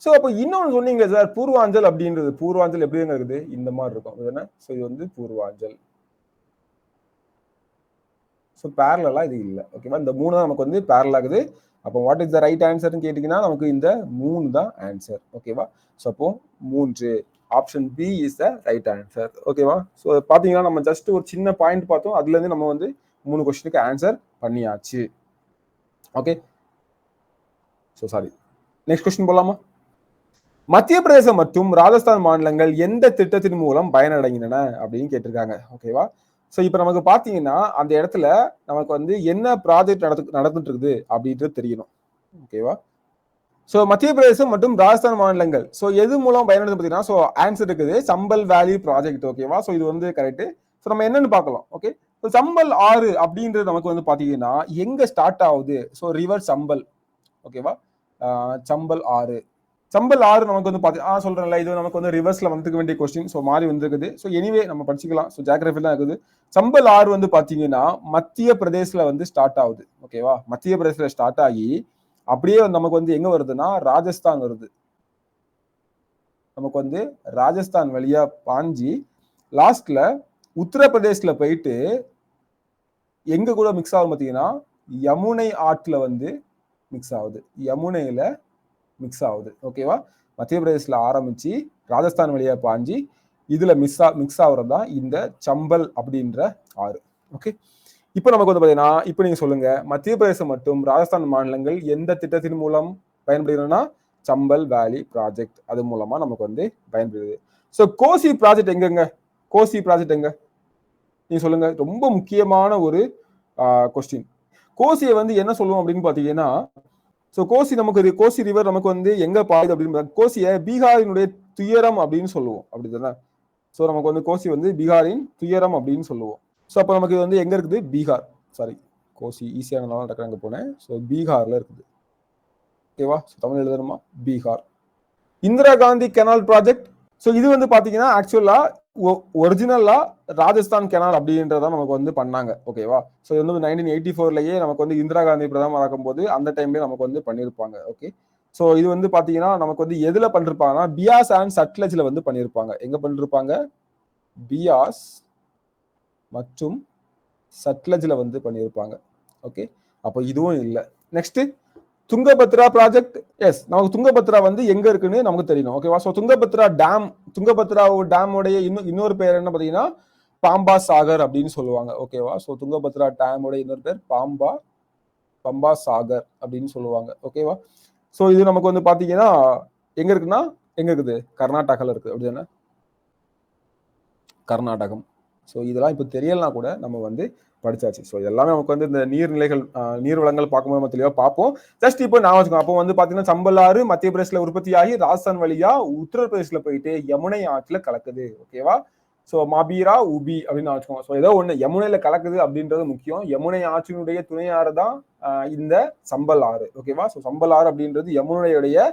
ஸோ அப்போ இன்னொன்று சொன்னீங்க சார் பூர்வாஞ்சல் அப்படின்றது. பூர்வாஞ்சல் எப்படி இருக்குது? இந்த மாதிரி இருக்கும். இதுதானே? ஸோ இது வந்து பூர்வாஞ்சல். ஸோ பேரலா இது இல்லை. ஓகேவா? இந்த 3 தான் நமக்கு வந்து பேரல் ஆகுது. அப்போ வாட் இஸ் த ரைட் ஆன்சர்னு கேட்டிங்கன்னா நமக்கு இந்த 3 தான் ஆன்சர். ஓகேவா? ஸோ அப்போ 3 option B is the right answer. ஓகேவா? ஸோ பார்த்தீங்கன்னா நம்ம ஜஸ்ட் ஒரு சின்ன பாயிண்ட் பார்த்தோம். அதுலேருந்து நம்ம வந்து 3 கொஸ்டினுக்கு ஆன்சர் பண்ணியாச்சு. Okay, so sorry, next question போலாமா? மத்திய பிரதேசம் மற்றும் ராஜஸ்தான் மாநிலங்கள் எந்த திட்டத்தின் மூலம் பயனடைகின்றன அப்படின்னு கேட்டிருக்காங்க. ஓகேவா? ஸோ இப்போ நமக்கு பார்த்தீங்கன்னா அந்த இடத்துல நமக்கு வந்து என்ன ப்ராஜெக்ட் நடந்துட்டு இருக்குது அப்படின்றது தெரியணும். ஓகேவா? ஸோ மத்திய பிரதேசம் மற்றும் ராஜஸ்தான் மாநிலங்கள் ஸோ எது மூலம் பயனடைது பார்த்தீங்கன்னா ஸோ ஆன்சர் இருக்குது சம்பல் வேலி ப்ராஜெக்ட். ஓகேவா? ஸோ இது வந்து கரெக்ட். ஸோ நம்ம என்னன்னு பார்க்கலாம். ஓகே, சம்பல் ஆறு அப்படின்றது நமக்கு வந்து பார்த்தீங்கன்னா எங்க ஸ்டார்ட் ஆகுது? ஸோ ரிவர் சம்பல். ஓகேவா? சம்பல் ஆறு, சம்பல் ஆறு நமக்கு வந்து சொல்றேன்ல, இது நமக்கு வந்து ரிவர்ஸ்ல வந்துக்க வேண்டிய கொஸ்டின். ஸோ மாறி வந்துருக்குது. ஸோ எனிவே நம்ம படிச்சுக்கலாம். ஸோ ஜியோகிராஃபி தான் இருக்குது. சம்பல் ஆறு வந்து பாத்தீங்கன்னா மத்திய பிரதேசல வந்து ஸ்டார்ட் ஆகுது. ஓகேவா? மத்திய பிரதேசல ஸ்டார்ட் ஆகி அப்படியே நமக்கு வந்து எங்க வருதுன்னா ராஜஸ்தான் வருது. நமக்கு வந்து ராஜஸ்தான் வழியா பாஞ்சி லாஸ்ட்ல உத்தரப்பிரதேசல போயிட்டு எங்க கூட மிக்ஸ் ஆகும் பாத்தீங்கன்னா யமுனை ஆற்றுல வந்து மிக்ஸ் ஆகுது. யமுனையில மிக்ஸ் ஆகுது. ஓகேவா? மத்திய பிரதேசல ஆரம்பிச்சு ராஜஸ்தான் வழியா பாஞ்சி இதுல மிக்ஸ் ஆகுறது தான் இந்த சம்பல் அப்படின்ற ஆறு. ஓகே, இப்போ நமக்கு வந்து பாத்தீங்கன்னா இப்போ நீங்க சொல்லுங்க, மத்திய பிரதேசம் மற்றும் ராஜஸ்தான் மாநிலங்கள் எந்த திட்டத்தின் மூலம் பயன்படுகிறதுனா சம்பல் வேலி ப்ராஜெக்ட், அது மூலமா நமக்கு வந்து பயன்படுது. ஸோ கோசி ப்ராஜெக்ட் எங்கங்க? கோசி ப்ராஜெக்ட் எங்க நீங்க சொல்லுங்க. ரொம்ப முக்கியமான ஒரு கொஸ்டின். கோசியை வந்து என்ன சொல்லுவோம் அப்படின்னு பாத்தீங்கன்னா ஸோ கோசி நமக்கு கோசி ரிவர் நமக்கு வந்து எங்க பாயுது அப்படின்னு கோசியை பீகாரினுடைய துயரம் அப்படின்னு சொல்லுவோம். அப்படிதானே? ஸோ நமக்கு வந்து கோசி வந்து பீகாரின் துயரம் அப்படின்னு சொல்லுவோம். ஸோ அப்போ நமக்கு வந்து எங்க இருக்குது? பீகார். சாரி, கோசி ஈஸியான அங்க போனேன். ஸோ பீகார்ல இருக்குது. ஓகேவா? தமிழ் எழுதணுமா? Bihar. Indira Gandhi canal project. So இது வந்து பாத்தீங்கன்னா ஆக்சுவலா ஒரிஜினலா ராஜஸ்தான் கெனால் அப்படின்றத நமக்கு வந்து பண்ணாங்க. ஓகேவா? ஸோ இது வந்து 1984லயே நமக்கு வந்து இந்திரா காந்தி பிரதமர் ஆகும் போது அந்த டைம்லயே நமக்கு வந்து பண்ணியிருப்பாங்க. ஓகே, ஸோ இது வந்து பாத்தீங்கன்னா நமக்கு வந்து எதுல பண்ணிருப்பாங்கன்னா பியாஸ் அண்ட் சட்லஜ்ல வந்து பண்ணியிருப்பாங்க. எங்க பண்ணிருப்பாங்க? பியாஸ் மற்றும் சட்லஜ்ல வந்து பண்ணியிருப்பாங்க. ஓகே, அப்போ இதுவும் இல்லை. Next Tungabhadra project. எஸ், நமக்கு துங்கபத்ரா வந்து எங்க இருக்குன்னு நமக்கு தெரியணும். ஓகேவா? ஸோ துங்கபத்ரா டேம், துங்கபத்ரா டேமுடைய இன்னொரு பேர் என்ன பாத்தீங்கன்னா பாம்பா சாகர் அப்படின்னு சொல்லுவாங்க. ஓகேவா? ஸோ துங்கபத்ரா டேமுடைய இன்னொரு பேர் பம்பா சாகர் அப்படின்னு சொல்லுவாங்க. ஓகேவா? ஸோ இது நமக்கு வந்து பாத்தீங்கன்னா எங்க இருக்குன்னா எங்க இருக்குது? கர்நாடகால இருக்கு. அப்படிதானே? கர்நாடகம். ஸோ இதெல்லாம் இப்போ தெரியலனா கூட நம்ம வந்து படிச்சாச்சு. ஸோ எல்லாமே நமக்கு வந்து இந்த நீர்நிலைகள் நீர் வளங்கள் பார்க்கும்போது நம்ம தெளிவாக பார்ப்போம். ஜஸ்ட் இப்போ நான் வச்சுக்கோங்க, அப்போ வந்து பார்த்தீங்கன்னா சம்பலாறு மத்திய பிரதேசில் உற்பத்தி ஆகி ராஜஸ்தான் வழியா உத்தரப்பிரதேசில் போயிட்டு யமுனை ஆற்றுல கலக்குது. ஓகேவா? ஸோ மாபீரா உபி அப்படின்னு வச்சுக்கோங்க. ஸோ ஏதோ ஒன்று யமுனையில கலக்குது அப்படின்றது முக்கியம். யமுனை ஆற்றினுடைய துணையாறு தான் இந்த சம்பல் ஆறு. ஓகேவா? ஸோ சம்பல் ஆறு அப்படின்றது யமுனையுடைய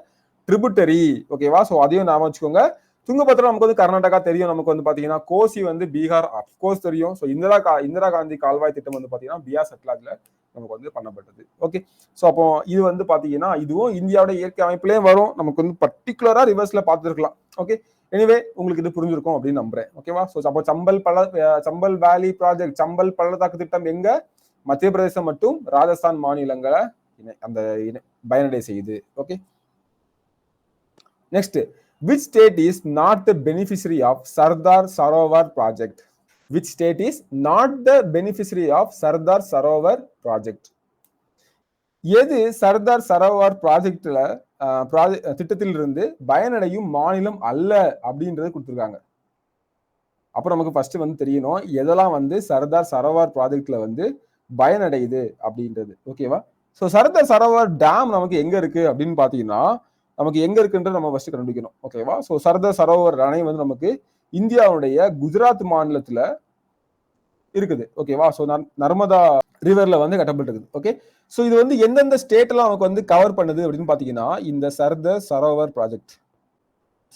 ட்ரிபியூட்டரி. ஓகேவா? ஸோ அதையும் நாம வச்சுக்கோங்க. துங்கபத்ரா நமக்கு வந்து கர்நாடகா தெரியும். நமக்கு வந்து பாத்தீங்கன்னா கோசி வந்து பீகார் அப்கோர்ஸ் தெரியும். ஸோ இந்திரா காந்தி கால்வாய் திட்டம் வந்து பாத்தீங்கன்னா பியாஸ் சட்லாஜ்ல நமக்கு வந்து பண்ணப்பட்டது. ஓகே, ஸோ அப்போ இது வந்து பாத்தீங்கன்னா இதுவும் இந்தியாவோட இயற்கை அமைப்புலயே வரும். நமக்கு வந்து பர்டிகுலரா ரிவர்ஸ்ல பார்த்துருக்கலாம். ஓகே, எனிவே உங்களுக்கு இது புரிஞ்சிருக்கும் அப்படின்னு நம்புறேன். ஓகேவா? ஸோ அப்போ சம்பல் வேலி ப்ராஜெக்ட், சம்பல் பள்ளத்தாக்கு திட்டம் எங்க? மத்திய பிரதேசம் மற்றும் ராஜஸ்தான் மாநிலங்களை அந்த பயனடை செய்யுது. Okay, next, which state is not the beneficiary of Sardar Sarovar project? Which state is not the beneficiary of Sardar Sarovar project? எது சர்தார் சரோவர் ப்ராஜெக்ட்ல திட்டத்தில் இருந்து பயனடையும் மாநிலம் அல்ல அப்படின்றது கொடுத்துருக்காங்க. அப்புறம் நமக்கு ஃபர்ஸ்ட் வந்து தெரியணும் எதெல்லாம் வந்து சர்தார் சரோவர் ப்ராஜெக்ட்ல வந்து பயனடையுது அப்படின்றது. ஓகேவா? ஸோ சர்தார் சரோவர் டேம் நமக்கு எங்க இருக்கு அப்படின்னு பாத்தீங்கன்னா நமக்கு எங்க இருக்குன்றது நம்ம ஃபர்ஸ்ட் கண்டுபிடிக்கணும். ஓகேவா? ஸோ சர்தார் சரோவர் அணை வந்து நமக்கு இந்தியாவுடைய குஜராத் மாநிலத்துல இருக்குது. ஓகேவா? ஸோ நர்மதா ரிவர்ல வந்து கட்டப்பட்டிருக்குது. ஓகே, ஸோ இது வந்து எந்தெந்த ஸ்டேட் எல்லாம் நமக்கு வந்து கவர் பண்ணுது அப்படின்னு பாத்தீங்கன்னா இந்த சர்தார் சரோவர் ப்ராஜெக்ட்,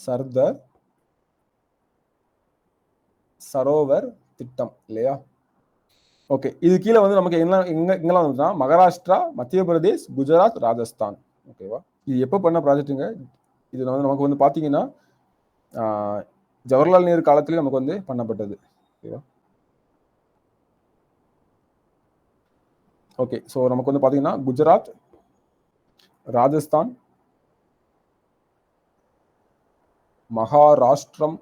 சர்தார் சரோவர் திட்டம் இல்லையா? ஓகே, இது கீழே வந்து நமக்கு எங்கெல்லாம் வந்துன்னா மகாராஷ்டிரா, மத்திய பிரதேஷ், குஜராத், ராஜஸ்தான். ஓகேவா? இது எப்போ பண்ண ப்ராஜெக்ட்டுங்க? இது வந்து நமக்கு வந்து பாத்தீங்கன்னா ஜவஹர்லால் நேரு காலத்திலே நமக்கு வந்து பண்ணப்பட்டது. ஓகேவா? ஓகே, ஸோ நமக்கு வந்து பாத்தீங்கன்னா குஜராத், ராஜஸ்தான், மகாராஷ்டிரம்,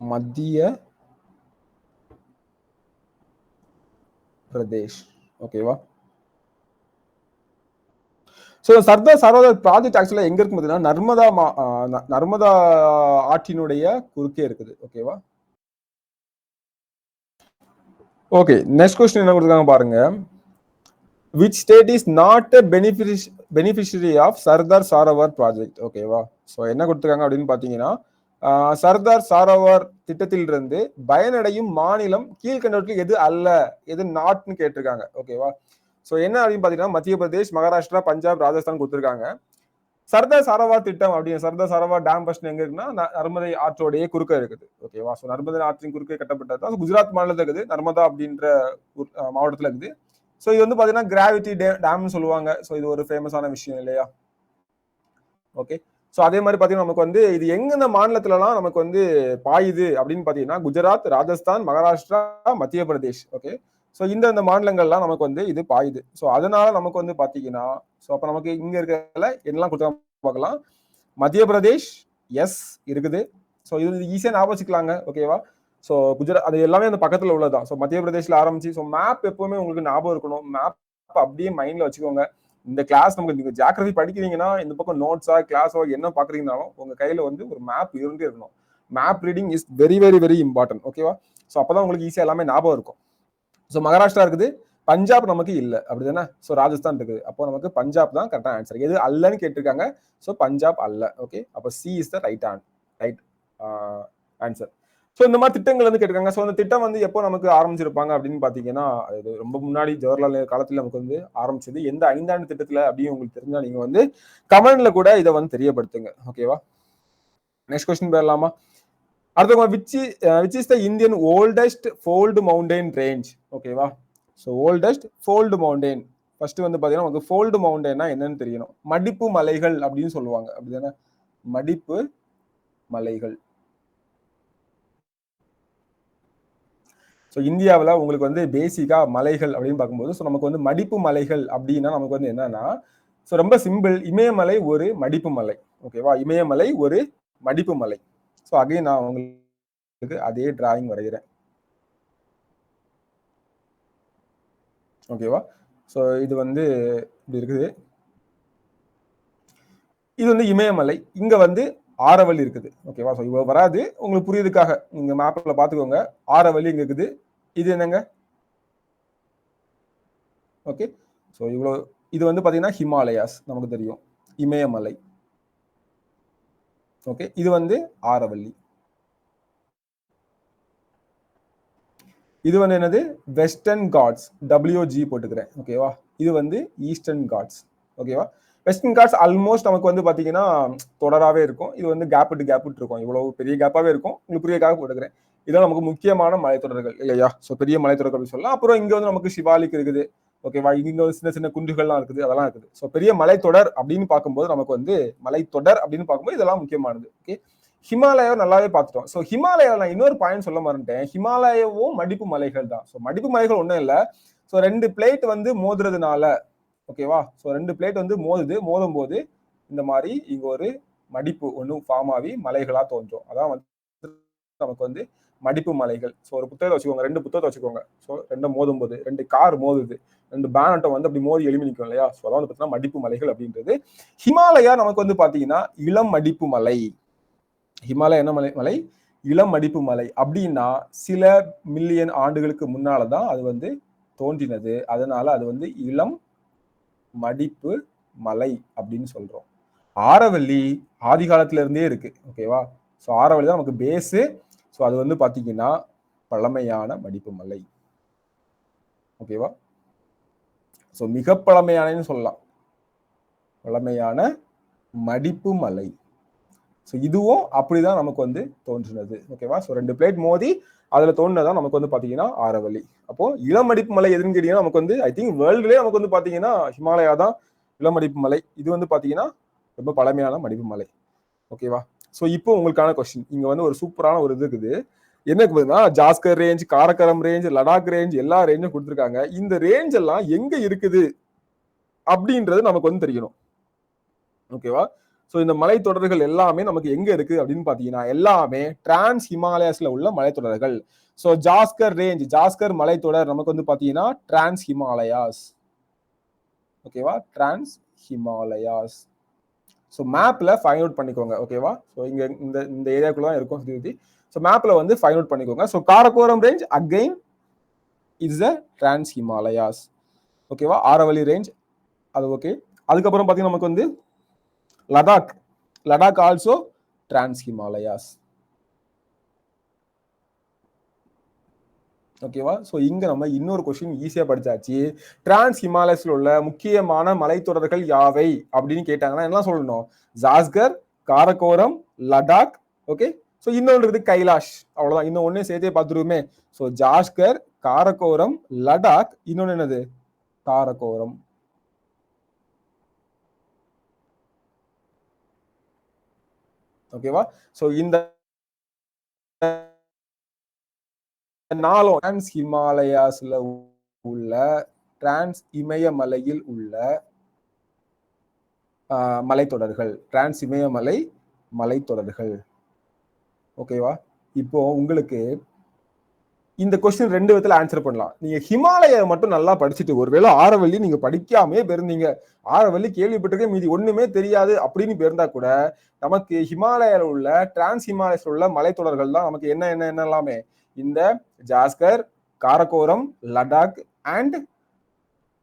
மத்திய பிரதேஷ். ஓகேவா? ஸோ சர்தார் சரோவர் ப்ராஜெக்ட் ஆக்சுவலா எங்க இருக்கு பார்த்தீங்கன்னா நர்மதா ஆற்றினுடைய குறுக்கே இருக்குது. ஓகேவா? ஓகே, நெக்ஸ்ட் கொஸ்டின் என்ன கொடுத்துருக்காங்க பாருங்க. Which state is not a beneficiary of Sardar Sarovar project? ஓகேவா? ஸோ என்ன கொடுத்துருக்காங்க அப்படின்னு பாத்தீங்கன்னா, சர்தார் சாரோவர் திட்டத்திலிருந்து பயனடையும் மாநிலம் கீழ்கண்டவற்றில் எது அல்ல, எது நாட்னு கேட்டிருக்காங்க. ஓகேவா? ஸோ என்ன அப்படின்னு பாத்தீங்கன்னா, மத்திய பிரதேஷ், மகாராஷ்டிரா, பஞ்சாப், ராஜஸ்தான் கொடுத்துருக்காங்க. சர்தார் சாரோவர் திட்டம் அப்படின்னு சர்தார் சாரோவர் டேம் ஃபர்ஸ்ட் எங்க இருக்குன்னா நர்மதை ஆற்றோடைய குறுக்க இருக்குது. ஓகேவா? ஸோ நர்மதை ஆற்றின் குறுக்கே கட்டப்பட்டது தான் குஜராத் மாநிலத்தில் இருக்குது, நர்மதா அப்படின்ற மாவட்டத்தில் இருக்குது. ஸோ இது வந்து பாத்தீங்கன்னா கிராவிட்டி டேம்னு சொல்லுவாங்க. ஸோ இது ஒரு ஃபேமஸான விஷயம் இல்லையா? ஓகே. ஸோ அதே மாதிரி பாத்தீங்கன்னா நமக்கு வந்து இது எங்கெந்த மாநிலத்திலலாம் நமக்கு வந்து பாயுது அப்படின்னு பாத்தீங்கன்னா குஜராத், ராஜஸ்தான், மகாராஷ்டிரா, மத்திய பிரதேஷ். ஓகே. ஸோ இந்த மாநிலங்கள்லாம் நமக்கு வந்து இது பாயுது. ஸோ அதனால நமக்கு வந்து பாத்தீங்கன்னா, ஸோ அப்ப நமக்கு இங்க இருக்கிறதுல என்னெல்லாம் கொடுத்து பார்க்கலாம். மத்திய பிரதேஷ் எஸ் இருக்குது. ஸோ இது ஈஸியா ஞாபகம் வச்சுக்கலாங்க. ஓகேவா? ஸோ குஜராத் அது எல்லாமே அந்த பக்கத்துல உள்ளதுதான். ஸோ மத்திய பிரதேஷ்ல ஆரம்பிச்சு ஸோ மேப் எப்பவுமே உங்களுக்கு ஞாபகம் இருக்கணும். மேப் அப்படியே மைண்ட்ல வச்சுக்கோங்க. இந்த கிளாஸ் நமக்கு நீங்க ஜியோகிராஃபி படிக்கிறீங்கன்னா இந்த பக்கம் நோட்ஸா கிளாஸோ என்ன பாக்குறீங்கனாலும் உங்க கையில வந்து ஒரு மேப் இருந்தே இருக்கணும். Map reading is very very very important. ஓகேவா? ஸோ அப்பதான் உங்களுக்கு ஈஸியா எல்லாமே ஞாபகம் இருக்கும். ஸோ மகாராஷ்டிரா இருக்குது, பஞ்சாப் நமக்கு இல்ல அப்படிதானே? ஸோ ராஜஸ்தான் இருக்குது. அப்போ நமக்கு பஞ்சாப் தான் கரெக்டான ஆன்சர். எது அல்லன்னு கேட்டிருக்காங்க. ஸோ பஞ்சாப் அல்ல. ஓகே, அப்போ C is the right answer. So இந்த மாதிரி திட்டங்கள் வந்து கேட்டிருக்காங்க. ஸோ அந்த திட்டம் வந்து எப்போ நமக்கு ஆரம்பிச்சிருப்பாங்க அப்படின்னு பாத்தீங்கன்னா, அது ரொம்ப முன்னாடி ஜவஹர்லால் நேரு காலத்துல நமக்கு வந்து ஆரம்பிச்சது. எந்த 5 ஆண்டு திட்டத்துல அப்படின்னு உங்களுக்கு தெரிஞ்சா நீங்க வந்து கமெண்ட்ல கூட இதை வந்து தெரியப்படுத்துங்க. ஓகேவா? நெக்ஸ்ட் கொஸ்டின் போயிடலாமா? அடுத்த which is the Indian oldest fold mountain range? ஓகேவா? So oldest fold mountain first வந்து பாத்தீங்கன்னா உங்களுக்கு ஃபோல்டு மவுண்டைன்னா என்னன்னு தெரியணும். மடிப்பு மலைகள் அப்படின்னு சொல்லுவாங்க அப்படிதானே? மடிப்பு மலைகள். ஸோ இந்தியாவில் உங்களுக்கு வந்து பேசிக்கா மலைகள் அப்படின்னு பார்க்கும்போது ஸோ நமக்கு வந்து மடிப்பு மலைகள் அப்படின்னா நமக்கு வந்து என்னன்னா, ஸோ ரொம்ப சிம்பிள். இமயமலை ஒரு மடிப்பு மலை. ஓகேவா? இமயமலை ஒரு மடிப்பு மலை. ஸோ அகைன் நான் உங்களுக்கு அதே டிராயிங் வரைகிறேன். ஓகேவா? ஸோ இது வந்து இப்படி இருக்குது. இது வந்து இமயமலை. இங்க வந்து ஆரவல்லி இருக்குது. ஓகேவா? ஸோ இவ்வளவு வராது, உங்களுக்கு புரியுதுக்காக நீங்க மேப்ல பாத்துக்கோங்க. ஆரவல்லி இங்க இருக்குது. இது என்னங்க? ஓகே. ஸோ இவ்வளவு இது வந்து பாத்தீங்கன்னா ஹிமாலயாஸ் நமக்கு தெரியும், இமயமலை. ஓகே, இது வந்து ஆரவல்லி. இது வந்து என்னது? Western God's. WG போட்டுக்கிறேன். ஓகேவா? இது வந்து ஈஸ்டர்ன் காட்ஸ். ஓகேவா? வெஸ்டர்ன் காட்ஸ் ஆல்மோஸ்ட் நமக்கு வந்து பாத்தீங்கன்னா தொடராவே இருக்கும். இது வந்து கேப் இருக்கும். இவ்வளவு பெரிய கேப்பாவே இருக்கும். உங்களுக்கு புரியக்காக போட்டுக்கிறேன். இதெல்லாம் நமக்கு முக்கியமான மலைத்தொடர்கள் இல்லையா? ஸோ பெரிய மலைத்தொடர்கள் சொல்லலாம். அப்புறம் இங்க வந்து நமக்கு சிவாலிக் இருக்குது. ஓகேவா? இங்க சின்ன சின்ன குன்றுகள்லாம் இருக்குது, அதெல்லாம் இருக்குது. ஸோ பெரிய மலைத்தொடர் அப்படின்னு பார்க்கும்போது நமக்கு வந்து மலைத்தொடர் அப்படின்னு பார்க்கும்போது இதெல்லாம் முக்கியமானது. ஓகே. ஹிமாலயாவை நல்லாவே பார்த்துட்டோம். ஸோ ஹிமாலயாவில் நான் இன்னொரு பாயிண்ட் சொல்ல மறந்துட்டேன். ஹிமாலயாவும் மடிப்பு மலைகள் தான். ஸோ மடிப்பு மலைகள் ஒன்றும் இல்லை. ஸோ 2 பிளேட் வந்து மோதுறதுனால, ஓகேவா? ஸோ 2 பிளேட் வந்து மோதும் போது இந்த மாதிரி இங்க ஒரு மடிப்பு ஒன்று ஃபார்ம் ஆகி மலைகளா தோன்றும். அதான் வந்து நமக்கு வந்து மடிப்பு மலைகள். ஸோ ஒரு புத்தகத்தை வச்சுக்கோங்க, 2 புத்தகத்தை வச்சுக்கோங்க. ஸோ 2 மோதும் போது 2 கார் மோதுது, 2 பேனட்டை வந்து அப்படி மோதி எழுமி நிற்கும் இல்லையா? ஸோ அதான் வந்து பார்த்தீங்கன்னா மடிப்பு மலைகள் அப்படின்றது. ஹிமாலயா நமக்கு வந்து பாத்தீங்கன்னா இளம் மடிப்பு மலை. ஹிமாலயா என்ன மலை? இளம் மடிப்பு மலை. அப்படின்னா சில மில்லியன் ஆண்டுகளுக்கு முன்னாலதான் அது வந்து தோன்றினது. அதனால அது வந்து இளம் மடிப்பு மலை அப்படின்னு சொல்றோம். ஆரவல்லி ஆதி காலத்துல இருந்தே இருக்கு. ஓகேவா? ஸோ ஆரவல்லி தான் நமக்கு பேஸு. ஸோ அது வந்து பாத்தீங்கன்னா பழமையான மடிப்பு மலை. ஓகேவா? ஸோ மிக பழமையானன்னு சொல்லலாம். பழமையான மடிப்பு மலை. ஸோ இதுவும் அப்படிதான் நமக்கு வந்து தோன்றினது. ஓகேவா? ஸோ 2 பிளேட் மோதி அதுல தோன்றினதான் நமக்கு வந்து பாத்தீங்கன்னா ஆரவல்லி. அப்போ இளமடிப்பு மலை எதுன்னு கேட்டீங்கன்னா நமக்கு வந்து ஐ திங்க் வேர்ல்டுலேயே நமக்கு வந்து பாத்தீங்கன்னா ஹிமாலயா தான் இளமடிப்பு மலை. இது வந்து பாத்தீங்கன்னா ரொம்ப பழமையான மடிப்பு மலை. ஓகேவா? ஸோ இப்போ உங்களுக்கான கொஸ்டின். இங்க வந்து ஒரு சூப்பரான ஒரு இது இருக்குது. என்ன இருக்குதுன்னா Zanskar range, Karakoram range, Ladakh range எல்லா ரேஞ்சும் கொடுத்துருக்காங்க. இந்த ரேஞ்ச் எல்லாம் எங்க இருக்குது அப்படின்றது நமக்கு வந்து தெரியணும். ஓகேவா? ஸோ இந்த மலைத்தொடர்கள் எல்லாமே நமக்கு எங்க இருக்கு அப்படின்னு பாத்தீங்கன்னா எல்லாமே டிரான்ஸ் ஹிமாலயாஸ்ல உள்ள மலைத்தொடர்கள். ஸோ ஜாஸ்கர் மலைத்தொடர் நமக்கு வந்து பாத்தீங்கன்னா டிரான்ஸ் ஹிமாலயாஸ். ஓகேவா? Trans Himalayas. ஸோ மேப்ல ஃபைண்ட் அவுட் பண்ணிக்கோங்க. ஓகேவா? ஸோ இங்க இந்த ஏரியாக்குள்ள தான் இருக்கும் சுத்தி. ஸோ மேப்ல வந்து ஃபைண்ட் அவுட் பண்ணிக்கோங்க. So Karakoram range again is a trans Himalayas. ஓகேவா? ஆரவல்லி ரேஞ்ச் அது ஓகே. அதுக்கப்புறம் பாத்தீங்கன்னா நமக்கு வந்து லடாக் ஆல்சோ டிரான்ஸ் ஹிமாலயாஸ். ஓகேவா? ஸோ இங்க நம்ம இன்னொரு கொஸ்டின் ஈஸியா படிச்சாச்சு. டிரான்ஸ் ஹிமாலயஸ்ல உள்ள முக்கியமான மலைத்தொடர்கள் யாவை அப்படின்னு கேட்டாங்கன்னா என்ன சொல்லணும்? ஜாஸ்கர், காரக்கோரம், லடாக். ஓகே. ஸோ இன்னொன்று இருக்குது கைலாஷ். அவ்வளவுதான். இன்னும் ஒன்னே சேர்த்தே பார்த்துருவோமே. ஸோ ஜாஸ்கர், காரக்கோரம், லடாக், இன்னொன்னு என்னது? காரக்கோரம். ஓகேவா? ஸோ இந்த நாளும் டிரான்ஸ் ஹிமாலயாஸ்ல உள்ள டிரான்ஸ் இமயமலையில் உள்ள மலைத்தொடர்கள், டிரான்ஸ் இமயமலை மலைத்தொடர்கள். ஓகேவா? இப்போ உங்களுக்கு இந்த கொஸ்டின் ரெண்டு விதத்துல ஆன்சர் பண்ணலாம். நீங்க ஹிமாலயா மட்டும் நல்லா படிச்சுட்டு ஒருவேளை ஆரவல்லி நீங்க படிக்காமே போயிருந்தீங்க, ஆரவல்லி கேள்விப்பட்டிருக்க மீதி ஒண்ணுமே தெரியாது அப்படின்னு போயிருந்தா கூட நமக்கு ஹிமாலயால உள்ள டிரான்ஸ் ஹிமாலயஸ்ல உள்ள மலைத்தொடர்கள் தான் நமக்கு என்ன எல்லாமே இந்த ஜாஸ்கர், காரக்கோரம், லடாக் அண்ட்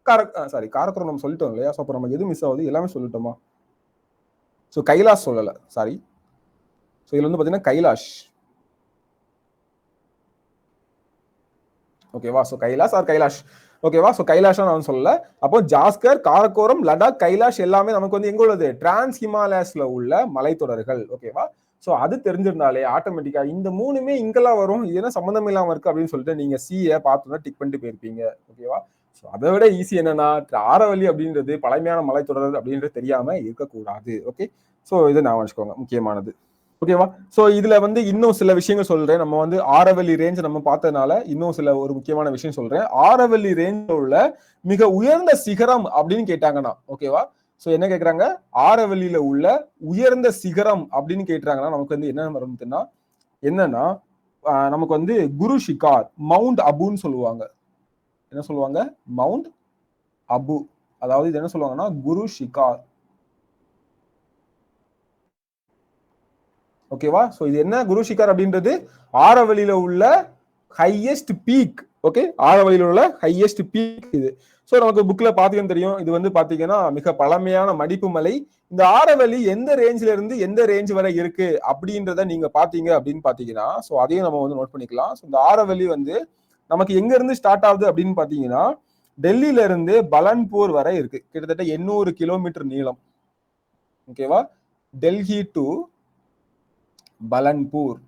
காரக்கோரம் நம்ம சொல்லிட்டோம் இல்லையா? ஸோ அப்போ நம்ம எது மிஸ் ஆகுது? எல்லாமே சொல்லிட்டோமா? ஸோ கைலாஷ் சொல்லல, சாரி. ஸோ இதுல வந்து பாத்தீங்கன்னா கைலாஷ். ஓகேவா? ஸோ கைலாஷ். ஓகேவா? ஸோ கைலாஷா நான் சொல்லல. அப்போ ஜாஸ்கர், காரக்கோரம், லடாக், கைலாஷ் எல்லாமே நமக்கு வந்து எங்க உள்ளது? டிரான்ஸ் ஹிமாலயாஸ்ல உள்ள மலைத்தொடர்கள். ஓகேவா? ஸோ அது தெரிஞ்சிருந்தாலே ஆட்டோமேட்டிக்கா இந்த மூணுமே இங்கெல்லாம் வரும், இது என்ன சம்பந்தம் இல்லாம இருக்கு அப்படின்னு சொல்லிட்டு நீங்க சிஏ பார்த்தோன்னா டிக் பண்ணிட்டு போயிருப்பீங்க. ஓகேவா? ஸோ அதை விட ஈஸி என்னன்னா ஆரவல்லி அப்படின்றது பழமையான மலைத்தொடர் அப்படின்றது தெரியாம இருக்கக்கூடாது. ஓகே. ஸோ இதை நான் வச்சுக்கோங்க முக்கியமானது. ஓகேவா? சோ இதுல வந்து இன்னும் சில விஷயங்கள் சொல்றேன். நம்ம வந்து ஆரவல்லி ரேஞ்ச் நம்ம பார்த்ததுனால இன்னும் சில ஒரு முக்கியமான விஷயம் சொல்றேன். ஆரவல்லி ரேஞ்ச் உள்ள மிக உயர்ந்த சிகரம் அப்படின்னு கேட்டாங்கன்னா, ஓகேவா? சோ என்ன கேக்குறாங்க? ஆரவல்லியில உள்ள உயர்ந்த சிகரம் அப்படின்னு கேட்டாங்கன்னா நமக்கு வந்து என்ன வருதுன்னா என்னன்னா நமக்கு வந்து குரு ஷிகார், மவுண்ட் அபுன்னு சொல்லுவாங்க. என்ன சொல்லுவாங்க? மவுண்ட் அபு. அதாவது இது என்ன சொல்லுவாங்கன்னா குரு ஷிகார். ஓகேவா? சோ இது என்ன குரு ஷிகார் அப்படின்றது ஆரவல்லியில உள்ள ஹையஸ்ட் பீக். ஓகே. ஆரவல்லியில உள்ள ஹையஸ்ட் பீக் இது. சோ நமக்கு புக்ல பாத்தீங்கன்னா தெரியும். இது வந்து பாத்தீங்கன்னா மிக பழமையான மடிப்பு மலை. இந்த ஆரவல்லி எந்த ரேஞ்ச்ல இருந்து எந்த ரேஞ்ச் வரை இருக்கு அப்படின்றத நீங்க பாத்தீங்க அப்படின்னு பாத்தீங்கன்னா சோ அதையும் நம்ம வந்து நோட் பண்ணிக்கலாம். சோ இந்த ஆரவல்லி வந்து நமக்கு எங்க இருந்து ஸ்டார்ட் ஆகுது அப்படின்னு பாத்தீங்கன்னா டெல்லியில இருந்து பலன்பூர் வரை இருக்கு. கிட்டத்தட்ட 800 கிலோமீட்டர் நீளம். ஓகேவா? டெல்லி டு பலன்பூர்.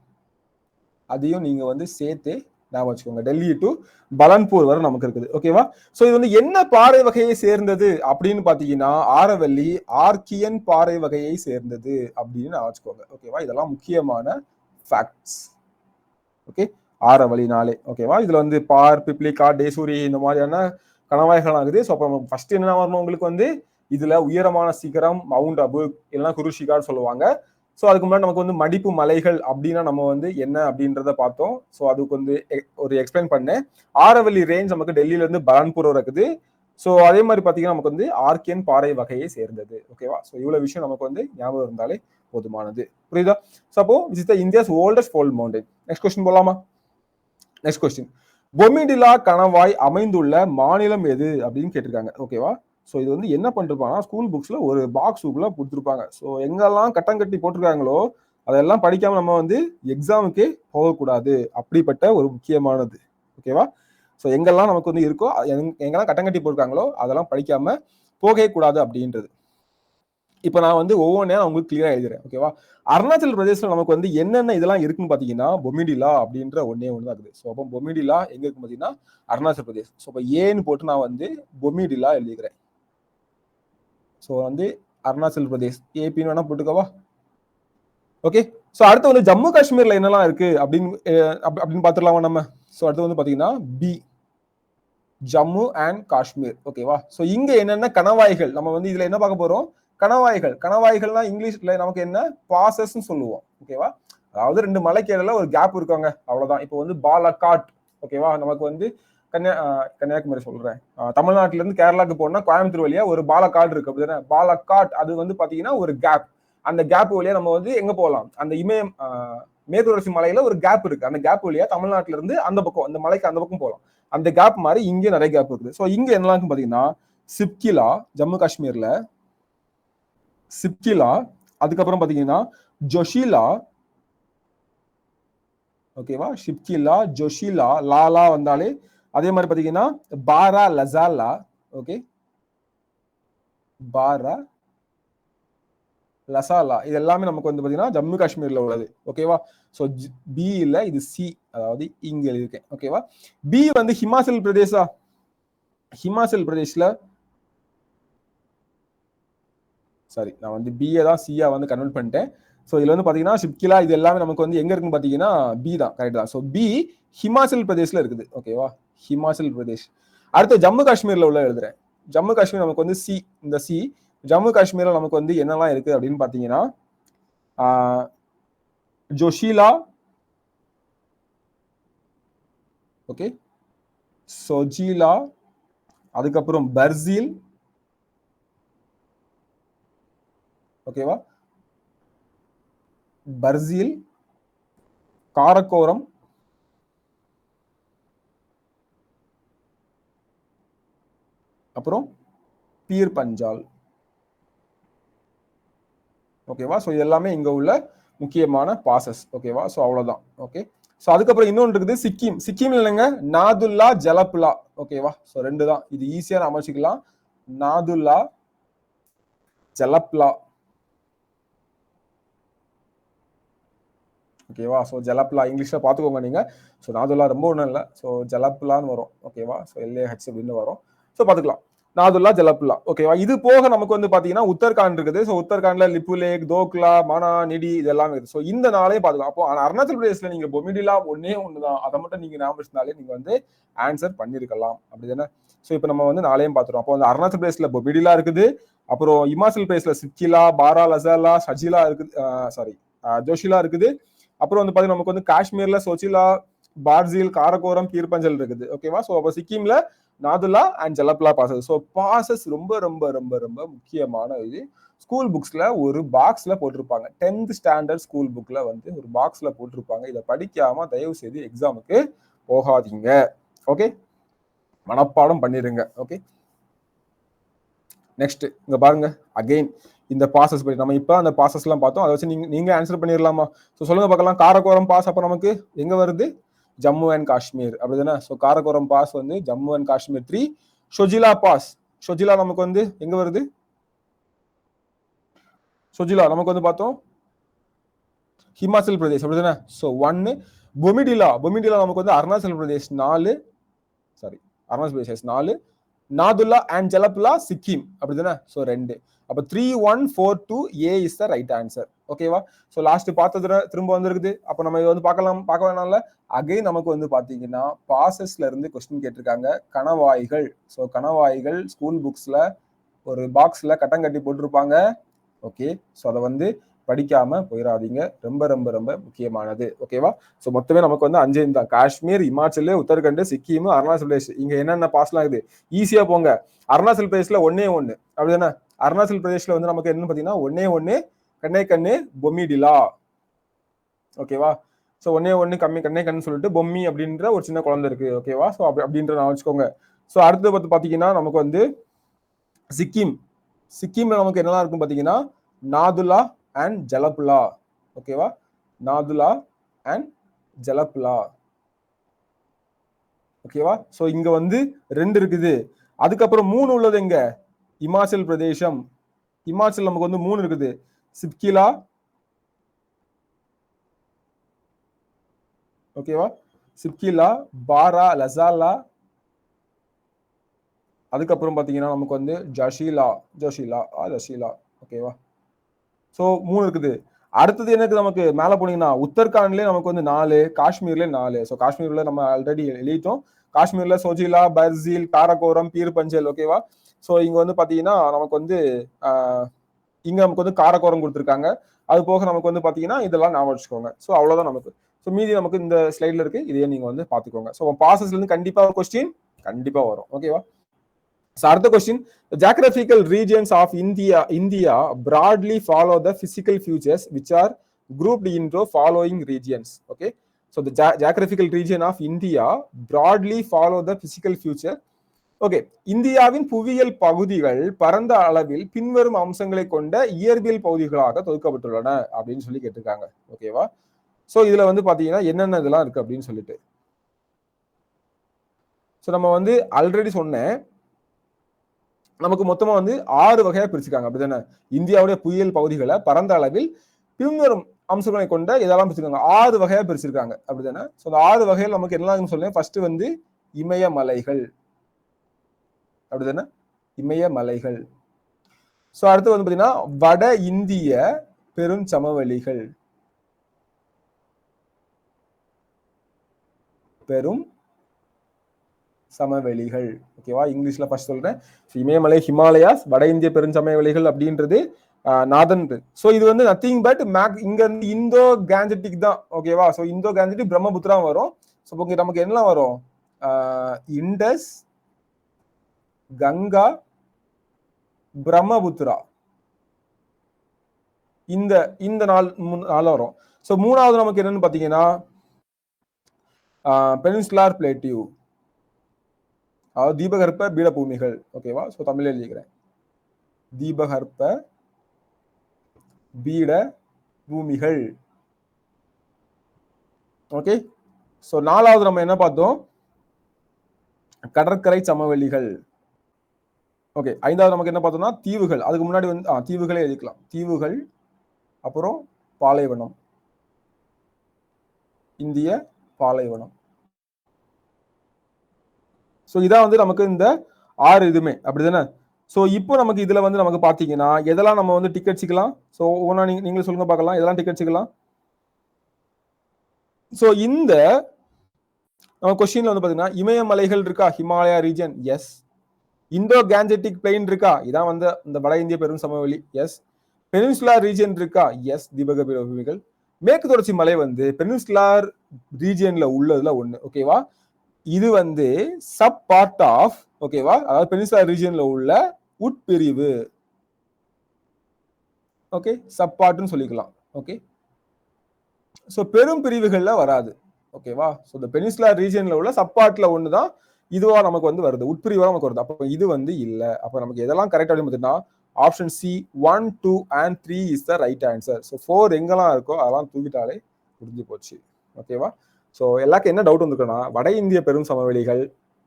அதையும் நீங்க வந்து சேர்த்து ஞாபகம் வச்சுக்கோங்க. டெல்லி டு பலன்பூர் வரை நமக்கு இருக்குது. ஓகேவா? சோ இது வந்து என்ன பாறை வகையை சேர்ந்தது அப்படின்னு பாத்தீங்கன்னா ஆரவல்லி ஆர்கியன் பாறை வகையை சேர்ந்தது அப்படின்னு ஞாபகம் வச்சுக்கோங்க. ஓகேவா? இதெல்லாம் முக்கியமான ஃபேக்ட்ஸ். ஓகே. ஆரவல்லினாலே. ஓகேவா? இதுல வந்து பிப்ளிகா, டேசூரி இந்த மாதிரியான கணவாய்கள் ஆகுது. ஸோ அப்போ ஃபர்ஸ்ட் என்ன வரணும் உங்களுக்கு வந்து இதுல உயரமான சிகரம் மவுண்ட் அபு இல்லைன்னா குருஷிகார் சொல்லுவாங்க. ஸோ அதுக்கு முன்னாடி நமக்கு வந்து மடிப்பு மலைகள் அப்படின்னா நம்ம வந்து என்ன அப்படின்றத பார்த்தோம். ஸோ அதுக்கு வந்து ஒரு எக்ஸ்பிளைன் பண்ணேன். ஆரவல்லி ரேஞ்ச் நமக்கு டெல்லியில இருந்து பலன்பூர் இருக்குது. ஸோ அதே மாதிரி பார்த்தீங்கன்னா நமக்கு வந்து ஆர்கியன் பாறை வகையை சேர்ந்தது. ஓகேவா? ஸோ இவ்வளவு விஷயம் நமக்கு வந்து ஞாபகம் இருந்தாலே போதுமானது. புரியுதா? சப்போ is the India's oldest fold mountain. Next question போலாமா? Next question. பொமிடிலா கணவாய் அமைந்துள்ள மாநிலம் எது அப்படின்னு கேட்டிருக்காங்க. ஓகேவா? ஸோ இது வந்து என்ன பண்ணிருப்பாங்கன்னா ஸ்கூல் புக்ஸ்ல ஒரு பாக்ஸுக்குள்ள கொடுத்துருப்பாங்க. ஸோ எங்கெல்லாம் கட்டம் கட்டி போட்டிருக்காங்களோ அதெல்லாம் படிக்காம நம்ம வந்து எக்ஸாமுக்கே போகக்கூடாது. அப்படிப்பட்ட ஒரு முக்கியமானது. ஓகேவா? ஸோ எங்கெல்லாம் நமக்கு வந்து இருக்கோ எங்கெல்லாம் கட்டம் கட்டி போட்டிருக்காங்களோ அதெல்லாம் படிக்காம போகவே கூடாது அப்படின்றது. இப்ப நான் வந்து ஒவ்வொன்றா உங்களுக்கு கிளியரா எழுதுறேன். ஓகேவா? அருணாச்சல் பிரதேசத்துல நமக்கு வந்து என்னென்ன இதெல்லாம் இருக்குன்னு பாத்தீங்கன்னா பொமிடிலா அப்படின்ற ஒன்னே ஒன்று தான் இருக்குது. ஸோ அப்போ பொமிடிலா எங்க இருக்கு பாத்தீங்கன்னா அருணாச்சல் பிரதேஷ். ஸோ இப்போ ஏன்னு போட்டு நான் வந்து பொமிடிலா எழுதிக்கிறேன். ஸோ வந்து அருணாச்சல் பிரதேஷ் ஏபின்னு வேணா போட்டுக்கவா? ஓகே. ஸோ அடுத்து வந்து ஜம்மு காஷ்மீர்ல என்னெல்லாம் இருக்கு அப்படின்னு பார்த்துடலாமா நம்ம? ஸோ அடுத்து வந்து பாத்தீங்கன்னா பி. ஜம்மு அண்ட் காஷ்மீர். ஓகேவா? ஸோ இங்க என்னென்ன கணவாய்கள் நம்ம வந்து இதுல என்ன பார்க்க போறோம்? கணவாய்கள்னா இங்கிலீஷ்ல நமக்கு என்ன பாசஸ்ன்னு சொல்லுவோம். ஓகேவா? அதாவது ரெண்டு மலைக்கு இடையில ஒரு கேப் இருக்காங்க, அவ்வளவுதான். இப்போ வந்து பாலக்காட். ஓகேவா? நமக்கு வந்து கன்னியாகுமரி சொல்றேன், தமிழ்நாட்டுல இருந்து கேரளாக்கு போனா கோயம்புத்தூர் வழியா ஒரு பாலக்காடு இருக்கு, அப்படிதானே? பாலக்காட் அது வந்து பாத்தீங்கன்னா ஒரு கேப். அந்த கேப் வழியா நம்ம வந்து எங்க போகலாம்? அந்த இமயம் மேற்கு தொடர்ச்சி மலையில ஒரு கேப் இருக்கு. அந்த கேப் வழியா தமிழ்நாட்டுல இருந்து அந்த பக்கம், அந்த மலைக்கு அந்த பக்கம் போகலாம். அந்த கேப் மாதிரி இங்க நிறைய கேப் இருக்குது. ஸோ இங்க என்னலாம் பாத்தீங்கன்னா சிப்கிலா, ஜம்மு காஷ்மீர்ல சிப்கிலா, அதுக்கப்புறம் பாத்தீங்கன்னா ஜொஷிலா. ஓகேவா? ஷிப்கிலா, ஜொஷிலா, லாலா வந்தாலே அதே மாதிரி பாத்தீங்கன்னா பாரா லசாலா. ஓகே, பாரா லசாலா, இது எல்லாமே நமக்கு வந்து பாத்தீங்கன்னா ஜம்மு காஷ்மீர்ல உள்ளது. ஓகேவா? ஸோ பி இல்ல, இது சி, அதாவது இங்க எழுதியிருக்கேன். ஓகேவா? பி வந்து ஹிமாச்சல் பிரதேசா. ஹிமாச்சல் பிரதேஷ்ல சாரி, நான் வந்து பிஏ தான் சியா வந்து கன்வெர்ட் பண்ணிட்டேன். ஸோ இதுல வந்து பாத்தீங்கன்னா ஷிப்கிலா இது எல்லாமே நமக்கு வந்து எங்க இருக்குன்னு பாத்தீங்கன்னா பி தான், கரெக்ட் தான். ஸோ பி ஹிமாச்சல் பிரதேஷ்ல இருக்குது. ஓகேவா? ஹிமாச்சல் பிரதேஷ். அடுத்து ஜம்மு காஷ்மீர்ல உள்ள எழுதுறேன். ஜம்மு காஷ்மீர் நமக்கு வந்து சி, இந்த சி. ஜம்மு காஷ்மீர்ல நமக்கு வந்து என்னெல்லாம் இருக்கு அப்படின்னு பாத்தீங்கன்னா ஜோஷிலா, ஓகே, சோஜிலா, அதுக்கப்புறம் பர்சீல். ஓகேவா? பர்சீல், காரக்கோரம், அப்புறம் பீர் பஞ்சால். ஓகேவா? ஸோ எல்லாமே இங்க உள்ள முக்கியமான பாசஸ். ஓகேவா? ஸோ அவ்வளவுதான். ஓகே. ஸோ அதுக்கப்புறம் இன்னொன்று இருக்குது சிக்கிம். சிக்கிம்ல இல்லைங்க, நாதுல்லா, ஜலப்லா. ஓகேவா? ஸோ ரெண்டு தான், இது ஈஸியா அமைச்சிக்கலாம். நாதுல்லா, ஜலப்லா. ஓகேவா? ஸோ ஜலப்லா இங்கிலீஷ்ல பாத்துக்கோங்க நீங்க. ஸோ நாதுல்லா ரொம்ப ஒன்றும் இல்லை, ஸோ ஜலப்லான்னு வரும். ஓகேவா? ஸோ எல்ஏஹெச் அப்படின்னு வரும். ஸோ பாத்துக்கலாம், நாதுல்லா, ஜலப்லா. ஓகேவா? இது போக நமக்கு வந்து பாத்தீங்கன்னா உத்தரகாண்ட் இருக்குது. ஸோ உத்தரகாண்ட்ல லிப்பு லேக், தோக்லா, மனா, நிடி இது எல்லாமே இருக்குது. ஸோ இந்த நாளையும் பாத்துக்கலாம். அப்போ அருணாச்சல் பிரதேஷ்ல நீங்க பொமிடிலா ஒன்னே ஒண்ணுதான், அதை மட்டும் நீங்க ஞாபகம் வச்சிருந்தாலே நீங்க வந்து ஆன்சர் பண்ணிருக்கலாம், அப்படிதானே? ஸோ இப்போ நம்ம வந்து நாளையும் பாத்துறோம். அப்போ வந்து அருணாச்சல் பிரதேஷ்ல பொமிடிலா இருக்குது, அப்புறம் இமாச்சல் பிரதேஷ்ல சிப்கிலா, பாரா லசாலா, சஜிலா இருக்குது, சாரி ஜோஷிலா இருக்குது. அப்புறம் வந்து பாத்தீங்கன்னா நமக்கு வந்து காஷ்மீர்ல சோச்சிலா, பார்ஜில், காரக்கோரம், பீர்பஞ்சல் இருக்குது. ஓகேவா? ஸோ அப்போ சிக்கிம்ல Nathula and Jelepla passes. So passes ரொம்ப ரொம்ப ரொம்ப ரொம்ப முக்கியமான இது. ஸ்கூல் புக்ஸ்ல ஒரு பாக்ஸ்ல போட்டிருப்பாங்க. 10th ஸ்டாண்டர்ட் ஸ்கூல் புக்ல வந்து ஒரு பாக்ஸ்ல போட்டிருப்பாங்க. இதை படிக்காம தயவு செய்து எக்ஸாமுக்கு போகாதீங்க. ஓகே, மனப்பாடம் பண்ணிருங்க. ஓகே, நெக்ஸ்ட் இங்க பாருங்க. அகைன் இந்த பாசஸ் படி நம்ம இப்ப அந்த பாசஸ் எல்லாம் பார்த்தோம். அதை வச்சு நீங்க ஆன்சர் பண்ணிடலாமா? ஸோ சொல்லுங்க பார்க்கலாம். காரக்கோரம் பாஸ் அப்ப நமக்கு எங்க வருது? ஜம்மு அண்ட் காஷ்மீர், அப்படிதானே? ஸோ காரக்கோரம் பாஸ் வந்து ஜம்மு அண்ட் காஷ்மீர் 3. ஷொஜிலா பாஸ், ஷொஜிலா நமக்கு வந்து எங்க வருது? ஷொஜிலா நமக்கு வந்து பார்த்தோம் ஹிமாச்சல் பிரதேஷ், அப்படிதானே? ஸோ 1. பொமிடிலா, பொமிடிலா நமக்கு வந்து அருணாச்சல் பிரதேஷ் 4. சாரி, அருணாச்சல் பிரதேஷ் 4. நாதுல்லா அண்ட் ஜலப்லா சிக்கிம், அப்படிதானே? ஸோ 2. அப்ப 3, 1, 4, 2 ஏ இஸ் த ரைட் ஆன்சர். ஓகேவா? ஸோ லாஸ்ட் பார்த்ததுல திரும்ப வந்திருக்குது. அப்ப நம்ம இதை வந்து பார்க்க வேணாம்ல. அகைன் நமக்கு வந்து பாத்தீங்கன்னா பாசஸ்ல இருந்து கொஸ்டின் கேட்டிருக்காங்க. கணவாய்கள். ஸோ கணவாய்கள் ஸ்கூல் புக்ஸ்ல ஒரு பாக்ஸ்ல கட்டம் கட்டி போட்டிருப்பாங்க. ஓகே, ஸோ அதை வந்து படிக்காம போயிடாதீங்க, ரொம்ப ரொம்ப ரொம்ப முக்கியமானது. ஓகேவா? ஸோ மொத்தமே நமக்கு வந்து 5 தான். காஷ்மீர், இமாச்சல், உத்தரகண்ட், சிக்கிம், அருணாச்சல் பிரதேஷ். இங்க என்னென்ன பாஸ்லாம் இருக்குது ஈஸியா போங்க. அருணாச்சல் பிரதேஷ்ல 1 அப்படிதானே? அருணாச்சல் பிரதேஷ்ல வந்து நமக்கு என்னன்னு பாத்தீங்கன்னா 1 கண்ணே பொம்மிடிலா. ஓகேவா? ஸோ 1 கண்ணே சொல்லிட்டு பொம்மி அப்படின்ற ஒரு சின்ன குழந்தை இருக்கு. ஓகேவா? ஸோ அப்படின்ற நான் வச்சுக்கோங்க. ஸோ அடுத்து பார்த்து பாத்தீங்கன்னா நமக்கு வந்து சிக்கிம். சிக்கிம்ல நமக்கு என்னெல்லாம் இருக்கும் பாத்தீங்கன்னா நாதுல்லா அண்ட் ஜலப்லா. ஓகேவா? நாதுல்லா அண்ட் ஜலப்லா. ஓகேவா? சோ இங்க வந்து 2 இருக்குது. அதுக்கப்புறம் 3 உள்ளது எங்க? இமாச்சல் பிரதேசம். இமாச்சல் நமக்கு வந்து 3 இருக்குது. சிப்கிலா, ஓகேவா? சிப்கிலா, பாரா லசாலா, அதுக்கப்புறம் பாத்தீங்கன்னா நமக்கு வந்து ஜஷிலா, ஜஷிலா. ஓகேவா? சோ 3 இருக்குது. அடுத்தது எனக்கு நமக்கு மேல போனீங்கன்னா உத்தரகாண்ட்லயே நமக்கு வந்து 4, காஷ்மீர்ல 4. சோ காஷ்மீர்ல நம்ம ஆல்ரெடி எழுதிட்டோம். காஷ்மீர்ல சோஜிலா, பர்சீல், காரகோரம், பீர் பஞ்சல். ஓகேவா? ஸோ இங்க வந்து பாத்தீங்கன்னா நமக்கு வந்து இங்க நமக்கு வந்து காரக்கோரம் கொடுத்துருக்காங்க. அது போக நமக்கு வந்து பாத்தீங்கன்னா இதெல்லாம் ஞாபகம் வச்சுக்கோங்க. ஸோ அவ்வளவுதான் நமக்கு. ஸோ மீதி நமக்கு இந்த ஸ்லைட்ல இருக்கு, இதையே நீங்க வந்து பாத்துக்கோங்க. ஸோ பாசஸ்ல இருந்து கண்டிப்பா ஒரு கொஸ்டின் கண்டிப்பா வரும். ஓகேவா? ஸோ அடுத்த question, geographical regions of India broadly follow the physical features which are grouped into following regions. Okay, so the geographical region of India broadly follow the physical feature. Okay, இந்தியாவின் புவியியல் பகுதிகள் பரந்த அளவில் பின்வரும் அம்சங்களை கொண்ட இயற்பியல் பகுதிகளாக தொகுக்கப்பட்டுள்ளன அப்படின்னு சொல்லி கேட்டிருக்காங்க. ஓகேவா? சோ இதுல வந்து பாத்தீங்கன்னா என்னென்ன இதெல்லாம் இருக்கு அப்படின்னு சொல்லிட்டு, சோ நம்ம வந்து ஆல்ரெடி சொன்னேன், நமக்கு மொத்தமா வந்து 6 வகையா பிரிச்சுக்காங்க. அப்படிதானே? இந்தியாவுடைய புவியியல் பகுதிகளை பரந்த அளவில் பின்வரும் அம்சங்களை கொண்ட இதெல்லாம் பிரிச்சிருக்காங்க. 6 வகையா பிரிச்சிருக்காங்க. அப்படிதானே? சோ அந்த 6 வகைகள் நமக்கு என்னன்னு சொல்லுவேன். ஃபர்ஸ்ட் வந்து இமயமலைகள். அப்படிதானே? இமயமலைகள். சோ அடுத்து வந்து பாத்தீங்கன்னா வட இந்திய பெருஞ்சமவெளிகள். பெரும் சமவெளிகள். ஓகேவா? இங்கிலீஷ்ல ஃபர்ஸ்ட் சொல்றேன். இமயமலை, ஹிமாலயாஸ், வட இந்திய பெருஞ்சமவெளிகள் அப்படின்றது நார்தன். சோ இது வந்து நத்திங் பட் இங்க வந்து இந்தோ கேஞ்சட்டிக் தான். ஓகேவா? சோ இந்தோ கேஞ்சட்டிக் பிரம்மபுத்திரா வரும். சோ இங்க நமக்கு என்ன வரும்? இண்டஸ், கங்கா, பிரம்மபுத்திரா, இந்த இந்த நாள் வரும். சோ மூணாவது நமக்கு என்னன்னு பாத்தீங்கன்னா பெனின்சுலார் பிளேட்டியூ, அதாவது தீபகற்ப பீடபூமிகள். ஓகேவா? சோ தமிழ்ல எழுதிக்கிறேன், தீபகற்ப பீட பூமிகள். ஓகே, சோ நாலாவது நம்ம என்ன பார்த்தோம்? கடற்கரை சமவெளிகள். ஓகே, ஐந்தாவது நமக்கு என்ன பார்த்தோம்னா தீவுகள். அதுக்கு முன்னாடி வந்து தீவுகளே எழுதிக்கலாம். தீவுகள், அப்புறம் பாலைவனம், இந்திய பாலைவனம். சோ இதான் வந்து நமக்கு இந்த 6 இதுமே. அப்படிதானே? சோ இப்போ நமக்கு இதுல வந்து நமக்கு பாத்தீங்கன்னா எதெல்லாம் நம்ம வந்து டிக் அடிச்சுக்கலாம்? சோ ஒவ்வொன்றா நீங்க சொல்லுங்க பார்க்கலாம், எதெல்லாம் டிக் அடிச்சுக்கலாம்? சோ இந்த நம்ம கொஸ்டின்ல வந்து பாத்தீங்கன்னா இமயமலைகள் இருக்கா? ஹிமாலயா ரீஜன். எஸ். இந்தோ கேஞ்சட்டிக் பிளெயின் இருக்கா? இதான் வந்து இந்த வட இந்திய பெரும் சமவெளி. எஸ். பெனின்சுலார் ரீஜன் இருக்கா? எஸ். தீபகற்ப பூமிகள். மேற்கு தொடர்ச்சி மலை வந்து பெனின்சுலார் ரீஜியன்ல உள்ளதுல ஒண்ணு. ஓகேவா? இது வந்து சப் பார்ட் ஆஃப், ஓகேவா, அதாவது பெனின்சுலார் ரீஜியன்ல உள்ள உட்பிரிவு. ஓகே, சப் பார்ட்னு சொல்லிக்கலாம். ஓகே, சோ பெரும் பிரிவுகள்ல வராது. ஓகேவா? சோ இந்த பெனின்சுலார் ரீஜியன்ல உள்ள சப் பார்ட்ல ஒண்ணுதான் இதுவா நமக்கு வந்து வருது, உட்பிரிவா நமக்கு வருது. அப்ப இது வந்து இல்ல. அப்ப நமக்கு எதெல்லாம் கரெக்ட் அப்படின்னு பார்த்தீங்கன்னா option C 1, 2 and 3 is the right answer. So 4 எங்கெல்லாம் இருக்கோ அதெல்லாம் தூக்கிட்டாலே முடிஞ்சு போச்சு. ஓகேவா? ஸோ எல்லாருக்கும் என்ன டவுட் வந்துருக்குன்னா வட இந்திய பெரும் சமவெளிகள்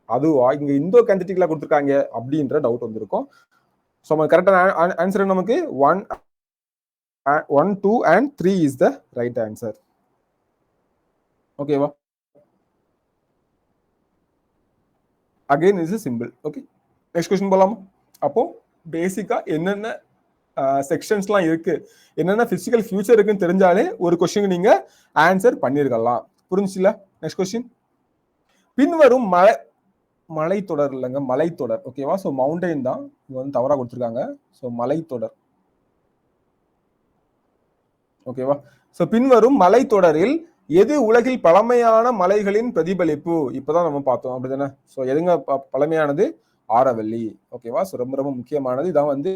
அதுவா இங்க இந்தோ கேஞ்சட்டிக்ல கொடுத்துருக்காங்க அப்படின்ற டவுட் வந்திருக்கும். ஸோ நம்ம கரெக்டான ஆன்சர் நமக்கு 1, 2 and 3 is the right answer. ஓகேவா? Again is simple. Okay, next question போலாமா? அப்போ பேசிக்கா என்னென்ன செக்ஷன்ஸ்லாம் இருக்கு, என்னென்ன பிசிக்கல் ஃபியூச்சர் இருக்குன்னு தெரிஞ்சாலே ஒரு கொஸ்டின் நீங்க ஆன்சர் பண்ணிருக்கலாம். புரிஞ்சுல? நெக்ஸ்ட் கொஸ்டின், பின்வரும் மலைத்தொடர் இல்லைங்க, மலைத்தொடர். ஓகேவா? ஸோ மவுண்டைன் தான் இங்க வந்து தவறா கொடுத்துருக்காங்க. ஸோ மலைத்தொடர். ஓகேவா? ஸோ பின்வரும் மலைத்தொடரில் எது உலகில் பழமையான மலைகளின் பிரதிபலிப்பு? இப்பதான் நம்ம பார்த்தோம். அப்படிதானே? ஸோ எதுங்க பழமையானது? ஆரவல்லி. ஓகேவா? ஸோ ரொம்ப ரொம்ப முக்கியமானது. இதான் வந்து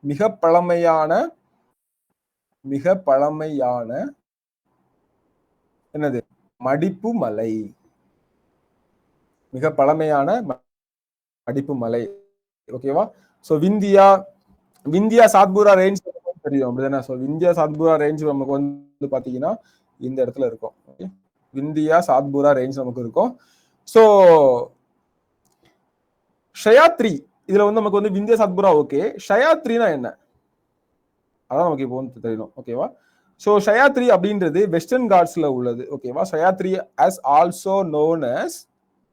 மிக பழமையான என்னது? மடிப்பு மலை. மிக பழமையான மடிப்பு மலை. ஓகேவா? ஸோ விந்தியா சாத்பூரா ரேஞ்ச் தெரியும். அப்படிதானே? ஸோ விந்தியா சாத்பூரா ரேஞ்ச் நமக்கு வந்து பாத்தீங்கன்னா இந்த இடத்துல இருக்கும். விந்தியா சாத்பூரா ரேஞ்ச் நமக்கு இருக்கும். ஸோ ஷயாத்ரி, இதுல வந்து நமக்கு வந்து விந்தியா சாத்பூரா. ஓகே, ஷயாத்ரினா என்ன? அதான் நமக்கு இப்போ வந்து தெரியணும். ஓகேவா? ஸோ ஷயாத்ரி அப்படின்றது வெஸ்டர்ன் காட்ஸ்ல உள்ளது. ஓகேவா? Sahyadri as also known as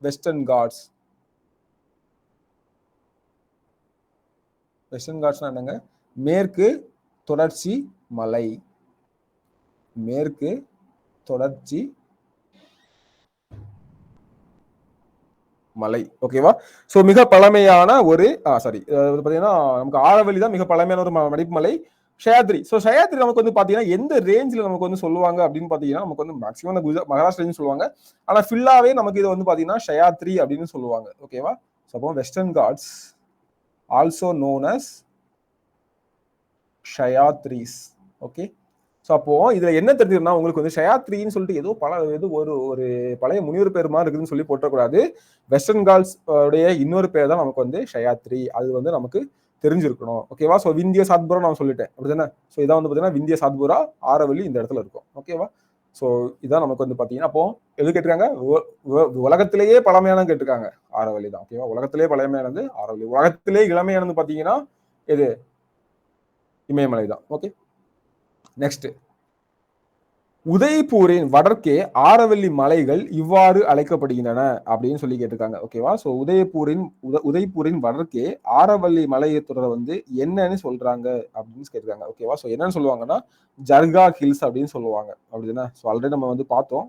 Western Ghats. Western காட்ஸ்னா என்னங்க? மேற்கு தொடர்ச்சி மலை. மேற்கு தொடர்ச்சி மலை. ஓகேவா? சோ மிக பழமையான ஒரு சாரி பாத்தீங்கன்னா நமக்கு ஆரவல்லி தான் மிக பழமையான ஒரு மடிப்பு மலை. ஷயாத்ரி. சோ ஷயாத்ரி நமக்கு வந்து பாத்தீங்கன்னா எந்த ரேஞ்ச்ல நமக்கு வந்து சொல்லுவாங்க அப்படின்னு பாத்தீங்கன்னா நமக்கு வந்து மேக்ஸிமம் மகாராஷ்டிரா சொல்லுவாங்க. ஆனா ஃபுல்லாவே நமக்கு இது வந்து பாத்தீங்கன்னா ஷயாத்ரி அப்படின்னு சொல்லுவாங்க. ஓகேவா? சோ அப்போ Western Ghats also known as Sahyadris. Okay. So அப்போ இதுல என்ன தெரிஞ்சுக்கணும்னா உங்களுக்கு வந்து ஷயாத்ரின்னு சொல்லிட்டு ஏதோ ஒரு பழைய முனிவர் பேர் மாதிரி இருக்குதுன்னு சொல்லி போட்டக்கூடாது. வெஸ்டர்ன் கால்ஸ் உடைய இன்னொரு பேர் தான் நமக்கு வந்து ஷயாத்ரி. அது வந்து நமக்கு தெரிஞ்சிருக்கணும். ஓகேவா? ஸோ விந்திய சாத்புரா நான் சொல்லிட்டேன் அப்படிதானே? ஸோ இதான் வந்து பார்த்தீங்கன்னா விந்திய சாத்புரா ஆரவல்லி இந்த இடத்துல இருக்கும். ஓகேவா? ஸோ இதான் நமக்கு வந்து பார்த்தீங்கன்னா அப்போ எது கேட்டிருக்காங்க? உலகத்திலேயே பழமையான கேட்டிருக்காங்க ஆரவல்லி தான். ஓகேவா? உலகத்திலேயே பழமையானது ஆரவல்லி. உலகத்திலேயே இளமையானது பார்த்தீங்கன்னா எது? இமயமலை தான். ஓகே. நெக்ஸ்ட் உதய்பூரின் வடக்கே ஆரவல்லி மலைகள் இவ்வாறு அழைக்கப்படுகின்றன அப்படின்னு சொல்லி கேட்டிருக்காங்க. ஓகேவா? சோ உதய்பூரின் வடக்கே ஆரவல்லி மலையை தொடர வந்து என்னன்னு சொல்றாங்க அப்படின்னு கேட்டிருக்காங்க. ஓகேவா? சோ என்னன்னு சொல்லுவாங்கன்னா ஜர்கா ஹில்ஸ் அப்படின்னு சொல்லுவாங்க. அப்படிதானே? சோ ஆல்ரெடி நம்ம வந்து பார்த்தோம்.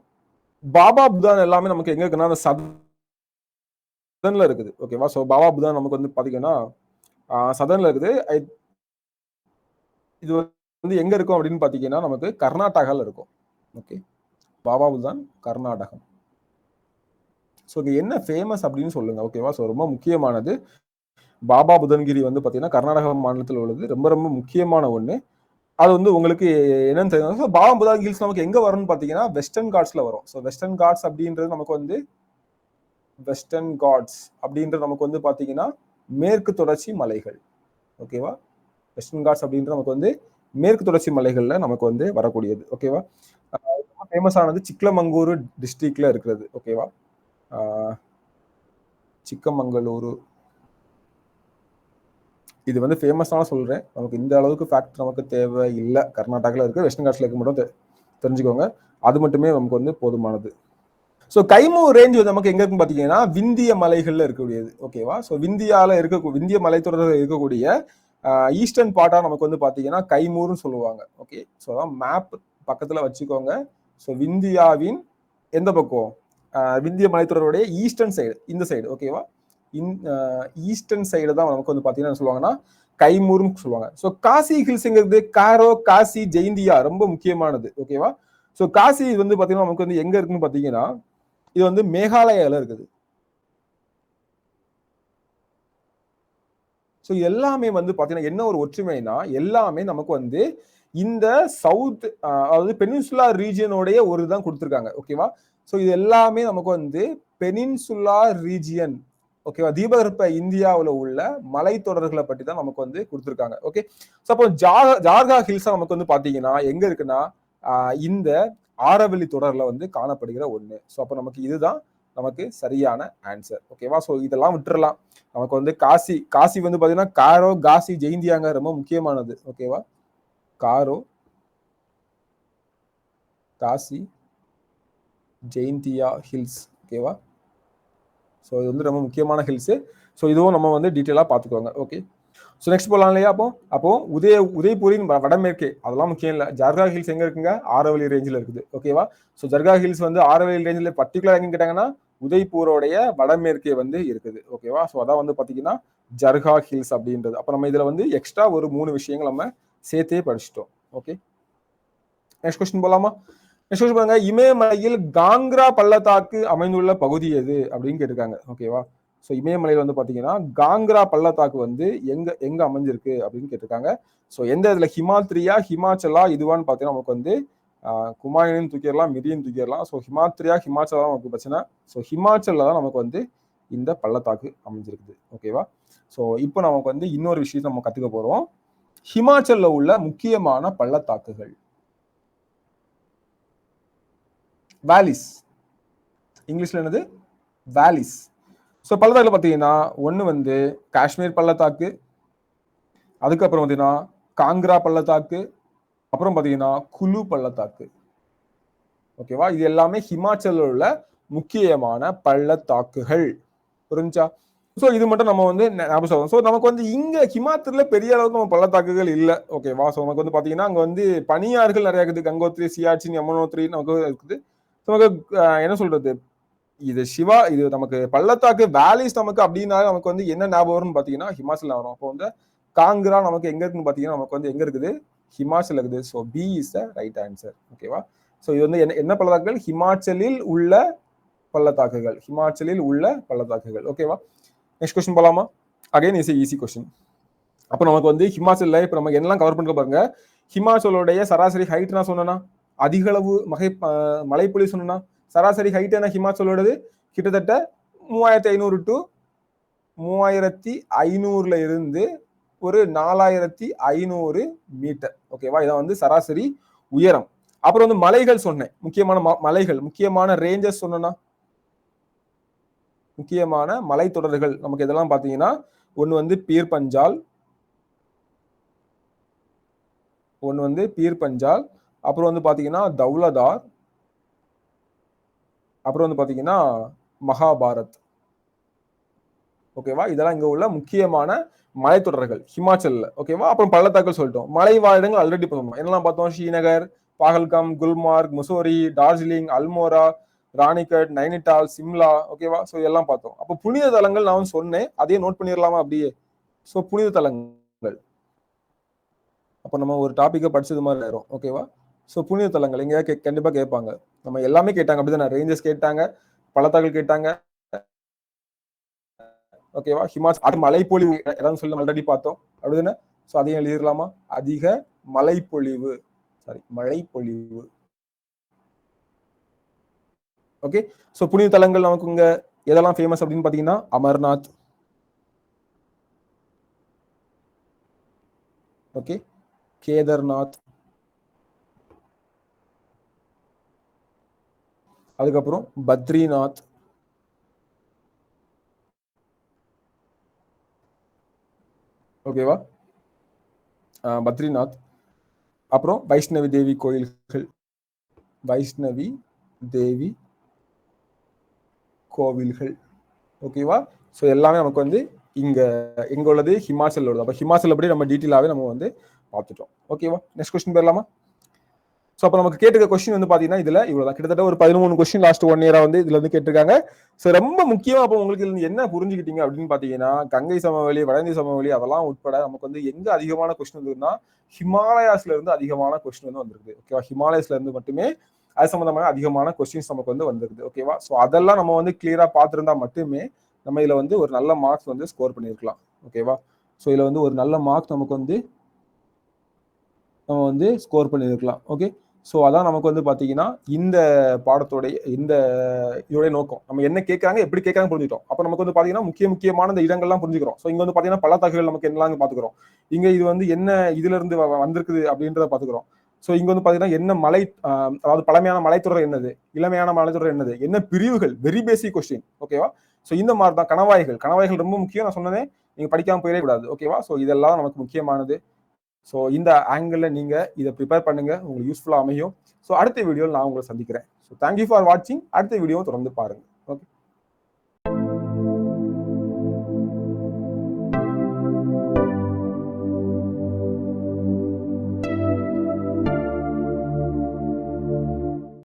பாபா புதான் எல்லாமே நமக்கு எங்க இருக்குன்னா அந்த சதன்ல இருக்குது. ஓகேவா? சோ பாபா புதான் நமக்கு வந்து பாத்தீங்கன்னா சதன்ல இருக்குது. இது வந்து எங்க இருக்கும் அப்படின்னு பாத்தீங்கன்னா நமக்கு கர்நாடகால இருக்கும். ஓகே. பாபா புதான் கர்நாடகம். ஸோ இது என்ன ஃபேமஸ் அப்படின்னு சொல்லுங்க. ஓகேவா? ஸோ ரொம்ப முக்கியமானது. பாபா புதன்கிரி வந்து பார்த்தீங்கன்னா கர்நாடக மாநிலத்தில் உள்ளது. ரொம்ப ரொம்ப முக்கியமான ஒன்று. அது வந்து உங்களுக்கு என்னன்னு தெரியும். ஸோ பாபா புதன் ஹில்ஸ் நமக்கு எங்க வரும்னு பார்த்தீங்கன்னா வெஸ்டர்ன் காட்ஸ்ல வரும். ஸோ வெஸ்டர்ன் காட்ஸ் அப்படின்றது நமக்கு வந்து பார்த்தீங்கன்னா மேற்கு தொடர்ச்சி மலைகள். ஓகேவா? வெஸ்டர்ன் காட்ஸ் அப்படின்றது நமக்கு வந்து மேற்கு தொடர்ச்சி மலைகள்ல நமக்கு வந்து வரக்கூடியது. ஓகேவா? ஃபேமஸ் ஆனது சிக்லமங்கூரு டிஸ்ட்ரிக்ட்ல இருக்கிறது. ஓகேவா? சிக்கமங்களூரு இது வந்து ஃபேமஸான சொல்றேன். நமக்கு இந்த அளவுக்கு ஃபேக்ட் நமக்கு தேவை இல்ல. கர்நாடகால இருக்கு. வெஸ்டர்ன் காட்ஸ்ல இருக்க மட்டும் தெரிஞ்சுக்கோங்க. அது மட்டுமே நமக்கு வந்து போதுமானது. ஸோ கைமூர் ரேஞ்ச் வந்து நமக்கு எங்க இருக்குன்னு பாத்தீங்கன்னா விந்திய மலைகள்ல இருக்கக்கூடியது. ஓகேவா? ஸோ விந்திய மலைத்தொடரில் இருக்கக்கூடிய ஈஸ்டர்ன் பார்ட்டா நமக்கு வந்து பாத்தீங்கன்னா கைமூர்னு சொல்லுவாங்க. ஓகே. ஸோ மேப் பக்கத்துல வச்சுக்கோங்க. ஸோ விந்தியாவின் எந்த பக்கம்? விந்திய மலைத்தொடருடைய ஈஸ்டர்ன் சைடு, இந்த சைடு. ஓகேவா? ஈஸ்டர்ன் சைடு தான் நமக்கு வந்து பாத்தீங்கன்னா சொல்லுவாங்கன்னா கைமூர்னு சொல்லுவாங்க. ஸோ காசி ஹில்ஸ்ங்கிறது காரோ, காசி, ஜெயிந்தியா ரொம்ப முக்கியமானது. ஓகேவா? ஸோ காசி வந்து பாத்தீங்கன்னா நமக்கு வந்து எங்க இருக்குன்னு பாத்தீங்கன்னா இது வந்து மேகாலயால இருக்குது. ஸோ எல்லாமே வந்து பாத்தீங்கன்னா என்ன ஒரு ஒற்றுமைனா எல்லாமே நமக்கு வந்து இந்த சவுத் அதாவது பெனின்சுலா ரீஜியனோடைய ஒரு தான் கொடுத்துருக்காங்க. ஓகேவா? ஸோ இது எல்லாமே நமக்கு வந்து பெனின்சுலா ரீஜியன். ஓகேவா? தீபகற்ப இந்தியாவில் உள்ள மலைத்தொடர்களை பற்றி தான் நமக்கு வந்து கொடுத்துருக்காங்க. ஓகே. சப்போ ஜார்கா ஹில்ஸ் நமக்கு வந்து பாத்தீங்கன்னா எங்க இருக்குன்னா இந்த ஆரவல்லி தொடர்ல வந்து காணப்படுகிற ஒண்ணு. ஸோ அப்போ நமக்கு இதுதான் நமக்கு சரியான ஆன்சர். ஓகேவா? ஸோ இதெல்லாம் விட்டுறலாம். நமக்கு வந்து காசி வந்து பாத்தீங்கன்னா காரோ, காசி, ஜெயிந்தியாங்க ரொம்ப முக்கியமானது. ஓகேவா? காரோ, காசி, ஜெயிந்தியா ஹில்ஸ். ஓகேவா? ஸோ இது வந்து ரொம்ப முக்கியமான ஹில்ஸ். ஸோ இதுவும் நம்ம வந்து டீட்டெயிலாக பார்த்துக்கோங்க. ஓகே. ஸோ நெக்ஸ்ட் போகலாம் இல்லையா? அப்போ உதய்பூரின் வடமேற்கே அதெல்லாம் முக்கியம் இல்லை. ஜர்கா ஹில்ஸ் எங்க இருக்குங்க? ஆரவல்லி ரேஞ்சில் இருக்குது. ஓகேவா? ஸோ ஜர்கா ஹில்ஸ் வந்து ஆரவல்லி ரேஞ்சில் பர்டிகுலர் எங்க கேட்டாங்கன்னா உதய்பூரோடைய வடமேற்கே வந்து இருக்குது. ஓகேவா? ஸோ அதான் வந்து பார்த்தீங்கன்னா ஜர்கா ஹில்ஸ் அப்படின்றது. அப்போ நம்ம இதில் வந்து எக்ஸ்ட்ரா ஒரு 3 விஷயங்கள் நம்ம சேர்த்தே படிச்சிட்டோம். ஓகே. நெக்ஸ்ட் கொஸ்டின் போலாமா? நெக்ஸ்ட் கொஸ்டின் பாருங்க. இமயமலையில் காங்க்ரா பள்ளத்தாக்கு அமைந்துள்ள பகுதி எது அப்படின்னு கேட்டிருக்காங்க. ஓகேவா? ஸோ இமயமலையில் வந்து பார்த்தீங்கன்னா காங்க்ரா பள்ளத்தாக்கு வந்து எங்க அமைஞ்சிருக்கு அப்படின்னு கேட்டிருக்காங்க. ஸோ எந்த இதுல ஹிமாத்ரியா, ஹிமாச்சலா இதுவான்னு பார்த்தீங்கன்னா நமக்கு வந்து குமாயூனையும் தூக்கிடலாம், மிரியும் தூக்கிடலாம். ஸோ ஹிமாச்சலா தான் நமக்கு பிரச்சனை. ஸோ ஹிமாச்சல்ல தான் நமக்கு வந்து இந்த பள்ளத்தாக்கு அமைஞ்சிருக்குது. ஓகேவா? ஸோ இப்போ நமக்கு வந்து இன்னொரு விஷயத்தை நம்ம கத்துக்க போறோம். ஹிமாச்சல்ல உள்ள முக்கியமான பள்ளத்தாக்குகள். வேலிஸ். இங்கிலீஷ்ல என்னது? வேலிஸ். ஸோ பள்ளத்தாக்குல பார்த்தீங்கன்னா ஒன்று வந்து காஷ்மீர் பள்ளத்தாக்கு, அதுக்கப்புறம் பார்த்தீங்கன்னா காங்க்ரா பள்ளத்தாக்கு, அப்புறம் பார்த்தீங்கன்னா குலு பள்ளத்தாக்கு. ஓகேவா? இது எல்லாமே ஹிமாச்சலில் உள்ள முக்கியமான பள்ளத்தாக்குகள். புரிஞ்சா? ஸோ இது மட்டும் நம்ம வந்து ஞாபகம் சொல்லணும். ஸோ நமக்கு வந்து இங்க ஹிமாச்சல்ல பெரிய அளவுக்கு நம்ம பள்ளத்தாக்குகள் இல்லை. ஓகேவா? ஸோ நமக்கு வந்து பார்த்தீங்கன்னா அங்கே வந்து பனியாறுகள் நிறைய இருக்குது. கங்கோத்ரி, சியாச்சின், யமுனோத்ரி நமக்கு இருக்குது. நமக்கு என்ன சொல்றது? இது சிவா, இது நமக்கு பள்ளத்தாக்கு வேலிஸ் நமக்கு அப்படின்னா நமக்கு வந்து என்ன ஞாபகம் வரும்னு பாத்தீங்கன்னா ஹிமாச்சல் வரும். அப்போ வந்து காங்கிரா நமக்கு எங்க இருக்குன்னு பாத்தீங்கன்னா நமக்கு வந்து எங்க இருக்குது, ஹிமாச்சல் இருக்குது. So B is the right answer. ஓகேவா? ஸோ இது வந்து என்ன பள்ளத்தாக்குகள், ஹிமாச்சலில் உள்ள பள்ளத்தாக்குகள், ஹிமாச்சலில் உள்ள பள்ளத்தாக்குகள். ஓகேவா? நெக்ஸ்ட் கொஸ்டின் போலாமா? Again is easy question. அப்போ நமக்கு வந்து ஹிமாச்சல்ல இப்ப நம்ம என்னெல்லாம் கவர் பண்ணிட்டு பாருங்க. ஹிமாச்சலோடைய சராசரி ஹைட் நான் சொன்னா, அதிக அளவு மழைப்பொழி சொன்னா, சராசரி ஹைட் என்ன ஹிமாச்சலோடது கிட்டத்தட்ட 3500 டு 3500ல இருந்து ஒரு 4500 மீட்டர். ஓகேவா? இதான் வந்து சராசரி உயரம். அப்புறம் வந்து மலைகள் சொன்னேன், முக்கியமான மலைகள், முக்கியமான ரேஞ்சஸ் சொன்னா, முக்கியமான மலைத்தொடர்கள் நமக்கு இதெல்லாம் பாத்தீங்கன்னா ஒன்னு வந்து பீர் பஞ்சால், ஒன்னு வந்து பீர் பஞ்சால், அப்புறம் வந்து பாத்தீங்கன்னா தௌலதார், அப்புறம் வந்து பாத்தீங்கன்னா மகாபாரத். ஓகேவா? இதெல்லாம் இங்க உள்ள முக்கியமான மலைத்தொடர்கள் ஹிமாச்சல்ல. ஓகேவா? அப்புறம் பள்ளத்தாக்கள் சொல்லிட்டோம். மலை வாழிடங்கள் ஆல்ரெடி பார்த்தோம். என்னெல்லாம் பார்த்தோம்? ஸ்ரீநகர், பாகல்காம், குல்மார்க், முசோரி, டார்ஜிலிங், அல்மோரா, ராணிகட், நைனிடால், சிம்லா. ஓகேவா? ஸோ இதெல்லாம் பார்த்தோம். அப்போ புனித தலங்கள் நான் சொன்னேன், அதையே நோட் பண்ணிடலாமா அப்படியே? ஸோ புனித தலங்கள், அப்போ நம்ம ஒரு டாபிக்கை படிச்சது மாதிரி ஆயிரும். ஓகேவா? ஸோ புனித தலங்கள் எங்க கண்டிப்பா கேட்பாங்க. நம்ம எல்லாமே கேட்டாங்க அப்படிதான், ரேஞ்சஸ் கேட்டாங்க, பள்ளத்தாக்கள் கேட்டாங்க. ஓகேவா? ஹிமாச்சல் மலைப்பொழிவு ஏதாவது சொல்லி ஆல்ரெடி பார்த்தோம் அப்படிதானே? ஸோ அதையும் எழுதிடலாமா? அதிக மலைப்பொழிவு, சாரி மழைப்பொழிவு. ஓகே. ஸோ புனித தலங்கள் நமக்கு இங்க எதெல்லாம் ஃபேமஸ் அப்படின்னு பாத்தீங்கன்னா அமர்நாத். ஓகே. கேதார்நாத், அதுக்கப்புறம் பத்ரிநாத், ஓகேவா? பத்ரிநாத், அப்புறம் வைஷ்ணவி தேவி கோயில்கள், வைஷ்ணவி தேவி கோவில்கள். ஓகேவா? ஸோ எல்லாமே நமக்கு வந்து இங்க எங்க உள்ளது, ஹிமாச்சல் உள்ளது. அப்போ ஹிமாச்சல் அப்படி நம்ம டீட்டெயிலாவே நம்ம வந்து பார்த்துட்டோம். ஓகேவா? நெக்ஸ்ட் கொஸ்டின் போயிடலாமா? ஸோ அப்போ நமக்கு கேட்டுக்க கொஸ்டின் வந்து பாத்தீங்கன்னா இதுல இவ்வளவுதான். கிட்டத்தட்ட ஒரு 13 கொஸ்டின் லாஸ்ட் 1 இயரா வந்து இதுல வந்து கேட்டிருக்காங்க. ஸோ ரொம்ப முக்கியமா அப்போ உங்களுக்கு இதுல என்ன புரிஞ்சுக்கிட்டீங்க அப்படின்னு பாத்தீங்கன்னா, கங்கை சமவெளி, வடந்தி சமவெளி அதெல்லாம் உட்பட நமக்கு வந்து எங்க அதிகமான கொஸ்டின் வந்ததுன்னா ஹிமாலயாஸ்ல இருந்து அதிகமான கொஸ்டின் வந்து வந்திருக்கு. ஓகேவா? ஹிமாலயஸ்ல இருந்து மட்டுமே அது சம்பந்தமான அதிகமான கொஸ்டின்ஸ் நமக்கு வந்து வந்திருக்கு. ஓகேவா? ஸோ அதெல்லாம் நம்ம வந்து கிளியரா பார்த்திருந்தா மட்டுமே நம்ம இதுல வந்து ஒரு நல்ல மார்க்ஸ் வந்து ஸ்கோர் பண்ணிருக்கலாம். ஓகேவா? ஸோ இதுல வந்து ஒரு நல்ல மார்க் நமக்கு வந்து நம்ம வந்து ஸ்கோர் பண்ணிருக்கலாம். ஓகே. ஸோ அதான் நமக்கு வந்து பாத்தீங்கன்னா இந்த பாடத்தோடைய இந்த இதோடைய நோக்கம். நம்ம என்ன கேட்கறாங்க, எப்படி கேட்கறாங்க புரிஞ்சுட்டோம். அப்ப நமக்கு வந்து பாத்தீங்கன்னா முக்கியமான இந்த இடங்கள்லாம் புரிஞ்சுக்கிறோம். ஸோ இங்க வந்து பாத்தீங்கன்னா பள்ளத்தாக்குகள் நமக்கு என்னலாம் பாத்துக்கிறோம். இங்க இது வந்து என்ன இதுல இருந்து வந்திருக்குது அப்படின்றத பாத்துக்கிறோம். ஸோ இங்க வந்து பாத்தீங்கன்னா என்ன மலை, அதாவது பழமையான மலைத்தொடர் என்னது, இளமையான மலைத்தொடர் என்னது, என்ன பிரிவுகள், வெரி பேசிக் கொஸ்டின். ஓகேவா? ஸோ இந்த மாதிரி தான் கணவாய்கள் ரொம்ப முக்கியம். நான் சொன்னதே நீங்க படிக்காம போயிடவே கூடாது. ஓகேவா? ஸோ இதெல்லாம் நமக்கு முக்கியமானது. ஸோ இந்த ஆங்கிள் நீங்க இதை ப்ரிப்பேர் பண்ணுங்க, உங்களுக்கு யூஸ்ஃபுல்லா அமையும். ஸோ அடுத்த வீடியோவில் நான் உங்களை சந்திக்கிறேன். ஸோ தேங்க்யூ ஃபார் வாட்சிங். அடுத்த வீடியோவை தொடர்ந்து பாருங்க.